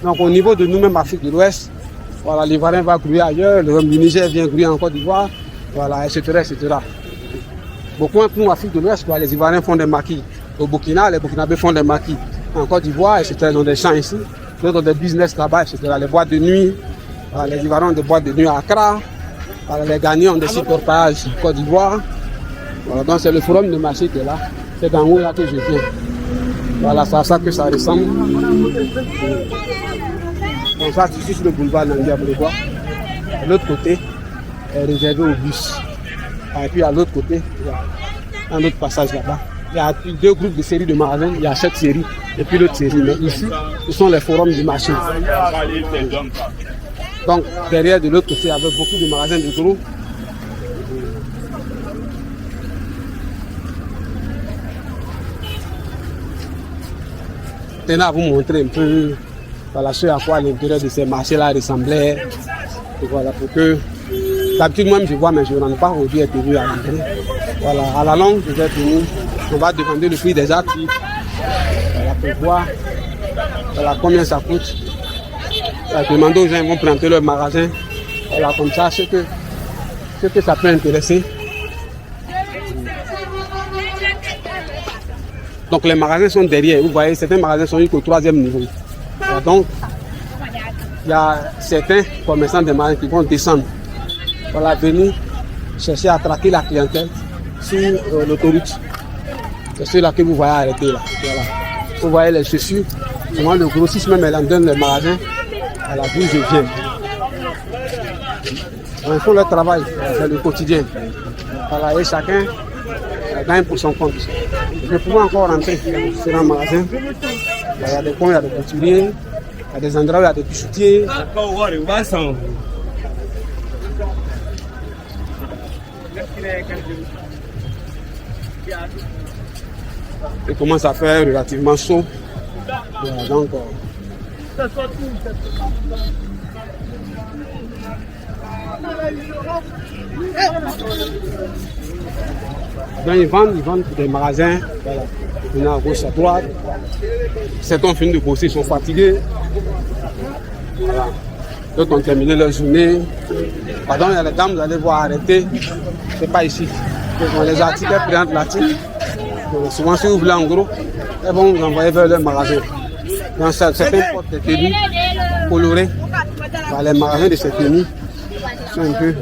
Donc au niveau de nous-mêmes, Afrique de l'Ouest, voilà, l'Ivoirien va grouiller ailleurs, le Niger vient grouiller en Côte d'Ivoire, voilà, etc., etc. Beaucoup pour nous, Afrique de l'Ouest, les Ivoiriens font des maquis. Au Burkina, les Burkinabés font des maquis. En Côte d'Ivoire, etc., dans des champs ici, d'autres ont des business là-bas, etc., les boîtes de nuit, voilà, les Ivoiriens ont des boîtes de nuit à Accra, voilà, les Ghanéens ont des sites d'orpaillage en Côte d'Ivoire. Voilà, donc c'est le forum de marché qui est là, c'est d'en haut là que je viens. Voilà, c'est à ça que ça ressemble. Donc ça, ici sur le boulevard Nandia-Brégois. L'autre côté est réservé aux bus. Et puis à l'autre côté, il y a un autre passage là-bas. Il y a deux groupes de séries de magasins, il y a cette série et puis l'autre série. Mais ici, ce sont les forums du marché. Donc derrière de l'autre côté, il y avait beaucoup de magasins de gros. Je tenais à vous montrer un peu voilà, ce à quoi l'intérieur de ces marchés-là ressemblait. Et voilà, pour que d'habitude, moi-même je vois, mais je ne rentre pas aujourd'hui être venu à l'entrée. Voilà, à la longue, je vais venir. On va demander le prix des actifs. Voilà, pour voir voilà, combien ça coûte. Voilà, demander aux gens, ils vont planter leur magasin. Voilà, comme ça, ce que ça peut intéresser. Donc les magasins sont derrière. Vous voyez, certains magasins sont jusqu'au 3e niveau. Et donc, il y a certains commerçants des magasins qui vont descendre. Voilà, venir chercher à traquer la clientèle sur l'autoroute. C'est ceux-là que vous voyez arrêter là. Voilà. Vous voyez les chaussures. Souvent le grossiste même elle en donne le magasin à la d'où je viens. Ils font leur travail, c'est le quotidien. Voilà, et chacun gagne pour son compte. Je pouvais encore rentrer sur un magasin. Il y a des ponts, il y a des couturiers, il y a des endroits où il y a des bijoutiers. Il commence à faire relativement chaud. Voilà, donc, ils vendent des magasins. Voilà. Il y en a à gauche, à droite. Certains ont fini de bosser, ils sont fatigués. Voilà. D'autres ont terminé leur journée. Pardon, il y a les dames, vous allez voir arrêter. C'est pas ici. Les articles, elles présentent l'article. Souvent, si vous voulez en gros, elles vont vous envoyer vers leur magasin. Dans certains portes de tenues colorées, les magasins de ces tenues sont un peu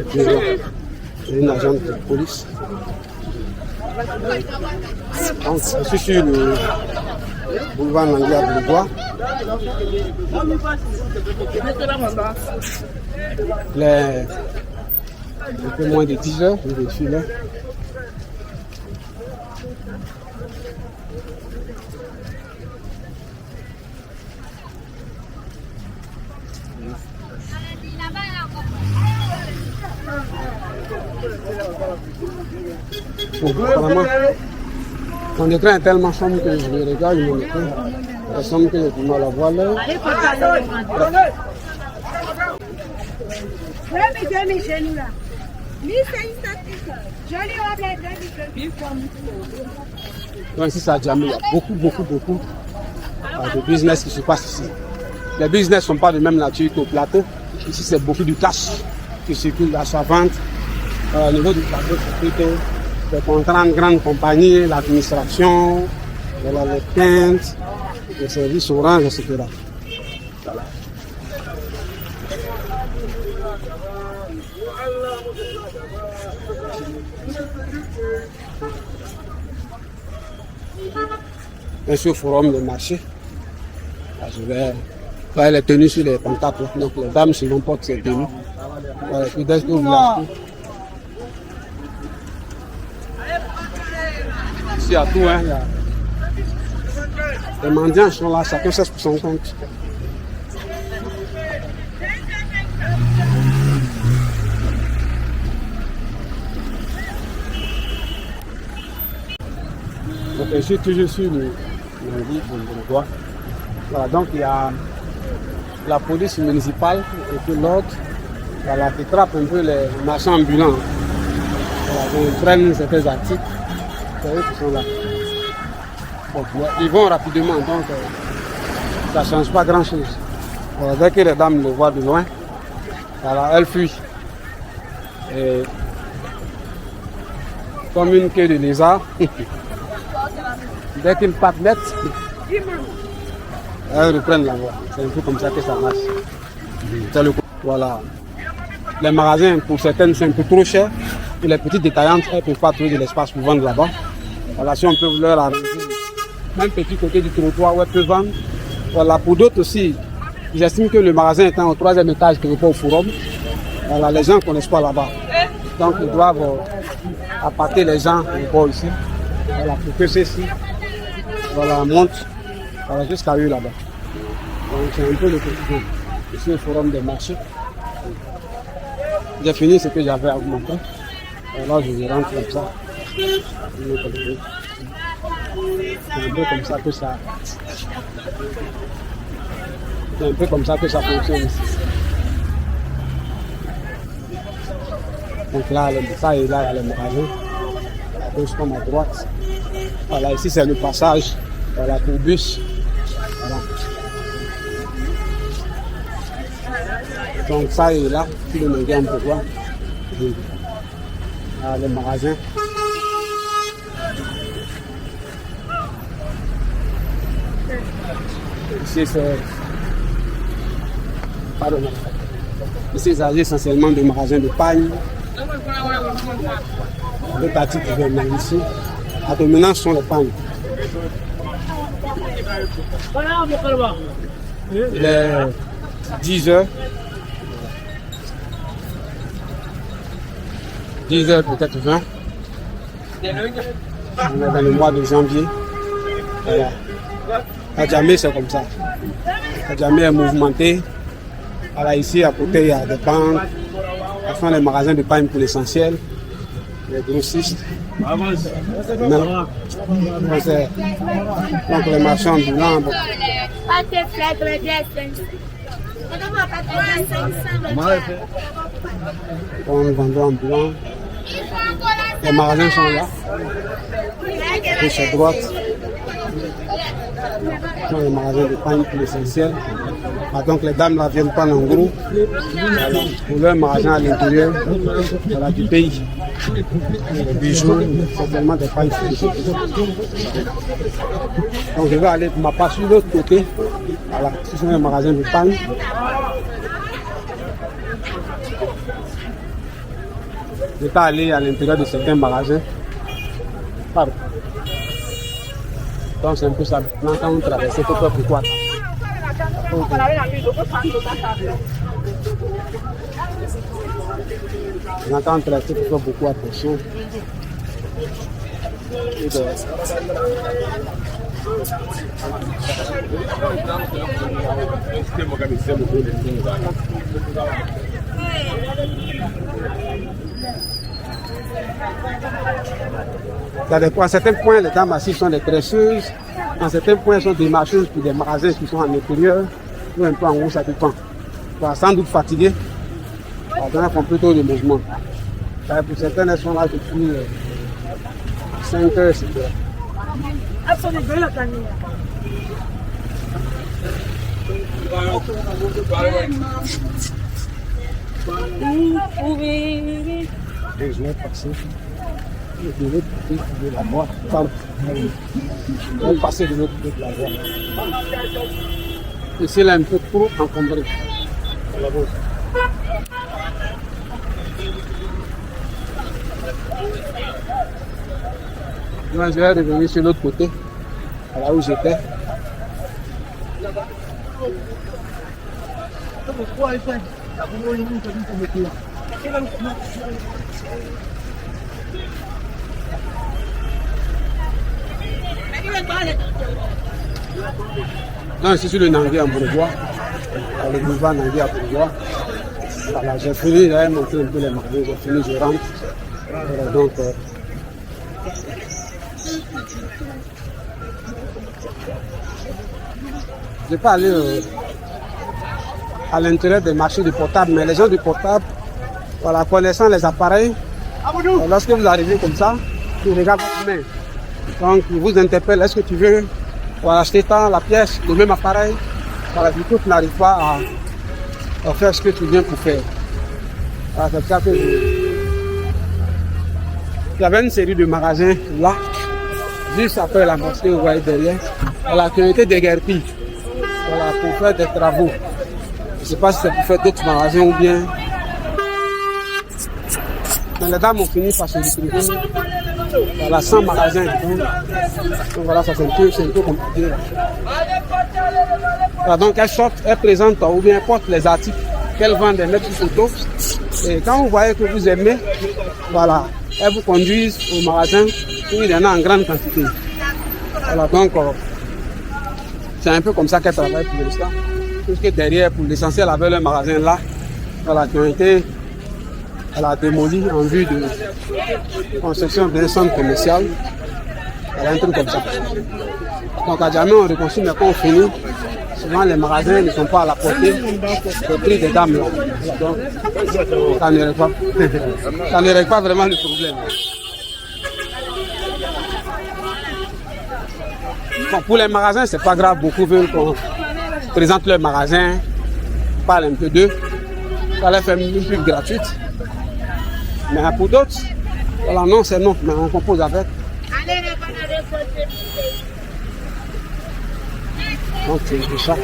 une agent de police. Donc, je suis sur le boulevard Nandia-Brégois. Un peu moins de 10 heures, je suis là. Bon, apparemment, mon écran est tellement sombre que je regarde mon écran. Il est sombre que j'ai du mal à voir là. Donc ici, c'est à Djamé, il y a beaucoup de business qui se passe ici. Les business ne sont pas de même nature qu'au plateau. Ici, c'est beaucoup de cash qui circule, l'achat-vente. Au niveau du plateau, c'est plutôt des contrats en grande compagnie, l'administration, les plaintes, les services orange, etc. Voilà. Et ce forum de marché, là, je vais faire les tenues sur les contacts. Donc les dames se vont porter ces tenues. Voilà, puis dès que vous l'achetez. Ici, il y a tout, hein. Les mendiants sont là, chacun sait pour son compte. Donc, je suis toujours sur le bois. Voilà, donc il y a la police municipale et puis l'autre, voilà, qui trappe un peu les marchands ambulants. Voilà, donc ils prennent certains articles, c'est eux qui sont là. Bon, ils vont rapidement, donc ça ne change pas grand chose. Voilà, dès que les dames le voient de loin, voilà, elles fuient. Et comme une queue de lézard, dès qu'ils partent net, elles reprennent la voie. C'est un peu comme ça que ça marche. Voilà. Les magasins, pour certaines, c'est un peu trop cher. Et les petites détaillantes, elles ne peuvent pas trouver de l'espace pour vendre là-bas. Voilà, si on peut leur arranger même petit côté du trottoir où elles peuvent vendre. Voilà, pour d'autres aussi, j'estime que le magasin étant au 3e étage, qui n'est pas au forum, voilà, les gens ne connaissent pas là-bas. Donc ils doivent appâter les gens qui sont ici. Voilà, pour que ceux-ci montent, voilà, jusqu'à eux là-bas. Donc c'est un peu le quotidien. Ici au forum des marchés. J'ai fini ce que j'avais à vous montrer. Et là je rentre comme ça. C'est un peu comme ça que ça. C'est un peu comme ça que ça fonctionne ici. Donc là, ça et là, il y a le magasin. À gauche comme à droite. Voilà, ici c'est le passage. Voilà, pour bus. Voilà. Donc ça et là, tout le magasin on peut voir. Là, le magasin. Ici c'est. Pardon. Ici, il s'agit essentiellement de magasins de paille. Les parties qui viennent ici. La dominance sont les pagnes. Il est 10h. 10h peut-être 20. On est dans le mois de janvier. Voilà. À Djamé, c'est comme ça. À Djamé est mouvementé. Voilà, ici à côté il y a des banques, enfin les magasins de pain pour l'essentiel, les grossistes. Donc les marchands ambulants. Bon. Les vendeurs ambulants. Les magasins sont là. Gauche à droite. Dans les magasins de pain pour l'essentiel. Ah, donc les dames là viennent prendre en gros pour leur magasin à l'intérieur voilà, du pays. Les bijoux, c'est tellement des pailles. Donc je vais aller pour ma part sur l'autre côté. Voilà, ce sont les magasins de pain. Je vais aller à l'intérieur de certains magasins. Pardon. Donc c'est un peu ça. Quand on traverse, c'est pourquoi. On entend traiter pour faire beaucoup attention. À certains points, les dames assises sont des tresseuses. À certains points, elles sont des marcheuses pour des magasins qui sont en intérieur ou un peu en haut, ça dépend. Sans doute fatigué, elles font plutôt des mouvements. Pour certaines, elles sont là depuis 5 heures, 6 heures. Et je vais passer de l'autre côté de la voie. Pardon. Je vais passer de l'autre côté de la voie. Ici, là, un peu trop encombré. Moi, je vais revenir sur l'autre côté, là où j'étais. Non, ici sur le Nangui à Bourgois, le boulevard Nangui à Bourgois. Voilà, j'ai fini, j'avais montré un peu les magasins, j'ai fini, je rentre. Voilà, donc, je ne vais pas aller à l'intérieur des marchés du portable, mais les gens du portable, voilà, connaissant les appareils, lorsque vous arrivez comme ça, ils regardent votre main. Donc, ils vous interpellent, est-ce que tu veux acheter la pièce, le même appareil? Voilà, du coup, tu n'arrives pas à faire ce que tu viens pour faire. Voilà, c'est ça que il y avait une série de magasins là, juste après la mosquée, vous voyez derrière, voilà, qui ont été déguerpis, voilà, pour faire des travaux. Je ne sais pas si c'est pour faire d'autres magasins ou bien. Mais les dames ont fini par se retrouver. Voilà, 100 magasins. Donc voilà, ça c'est un peu compliqué. Voilà, donc elles sortent, elles présentent ou bien portent les articles qu'elles vendent, elles mettent sur photo. Et quand vous voyez que vous aimez, voilà, elles vous conduisent au magasin où il y en a en grande quantité. Voilà, donc c'est un peu comme ça qu'elles travaillent pour l'instant. Puisque derrière, pour l'essentiel, avec le magasin là, voilà, qui ont été démolis en vue de construction d'un centre commercial. Voilà, un truc comme ça. Donc à jamais on reconstruit, mais quand on finit, souvent les magasins ne sont pas à la portée des prix des dames là. Donc ça ne règle pas vraiment le problème. Bon, pour les magasins, c'est pas grave, beaucoup veulent qu'on présente leur magasin, parle un peu d'eux, ça leur fait une pub gratuite. Mais pour d'autres, voilà, non, c'est non, mais on compose avec. Donc c'est ça.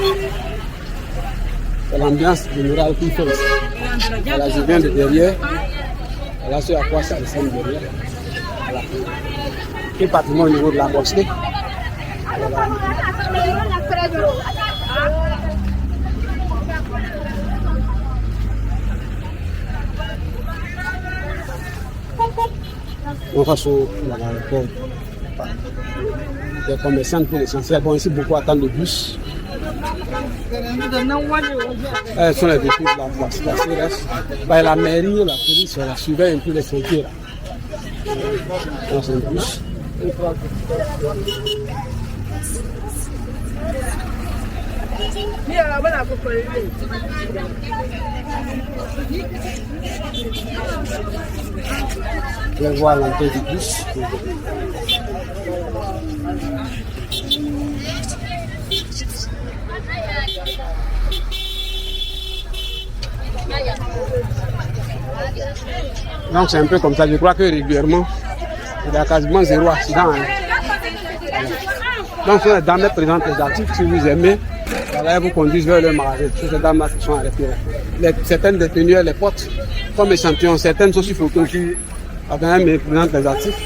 C'est l'ambiance générale qu'il fait ici. Voilà, je viens de derrière. Voilà ce à quoi ça ressemble derrière. Voilà. Et pratiquement au niveau de la mosquée. Voilà. On va sur l'aéroport. Les commerçants pour l'essentiel. Bon, ici, beaucoup attendent le bus. Ce sont les véhicules de la place. La mairie, la police, la surveille un peu les frontières. C'est un bus. Je vais voir l'entrée du bus. Donc c'est un peu comme ça, je crois que régulièrement, il y a quasiment 0 accident. Donc ces dames présentent les articles, si vous aimez, voilà, elles vous conduisent vers le magasin. Ces dames-là qui sont arrêtées. Certaines détenues, elles les portent comme échantillon, certaines sont sur photo qui présentent les articles.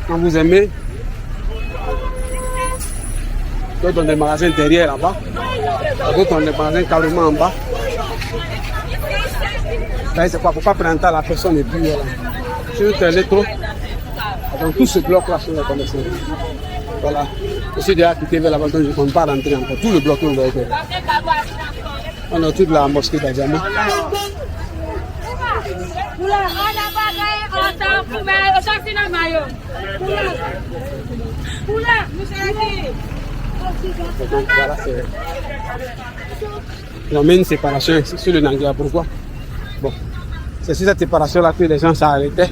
Quand vous aimez, d'autres ont des magasins derrière là-bas, d'autres ont des magasins carrément en bas. C'est quoi, pour ne pas prendre à la personne et puis sur l'électro. Donc tout ce bloc-là sur la commerçants. Voilà. Je suis déjà quitté vers la base, je ne compte pas rentrer encore. Tout le bloc, on a on a toute la mosquée d'Adjamé. Donc voilà, c'est. On met une séparation sur le Nangui. Pourquoi? Bon, c'est sur cette séparation-là que les gens s'arrêtaient.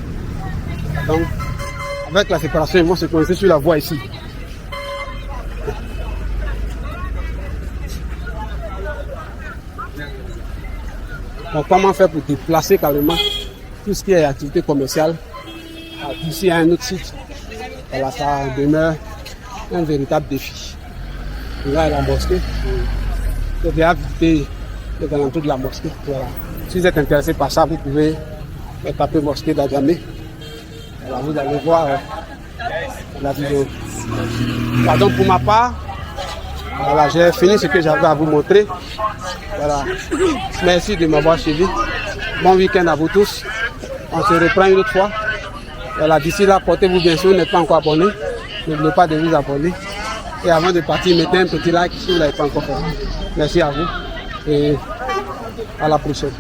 Donc, avec la séparation, ils vont se coincer sur la voie ici. Donc, comment faire pour déplacer carrément tout ce qui est activité commerciale d'ici à un autre site? Voilà, ça demeure un véritable défi. Et là, la mosquée, j'ai déjà visité les alentours de la mosquée. Voilà. Si vous êtes intéressé par ça, vous pouvez taper mosquée d'Adjamé. Voilà, vous allez voir la vidéo. Pardon, pour ma part, voilà, j'ai fini ce que j'avais à vous montrer. Voilà. Merci de m'avoir suivi. Bon week-end à vous tous. On se reprend une autre fois. Voilà, d'ici là, portez-vous bien sûr, vous n'êtes pas encore abonné. N'oubliez pas de vous abonner. Et avant de partir, mettez un petit like si vous ne l'avez pas encore fait. Merci à vous et à la prochaine.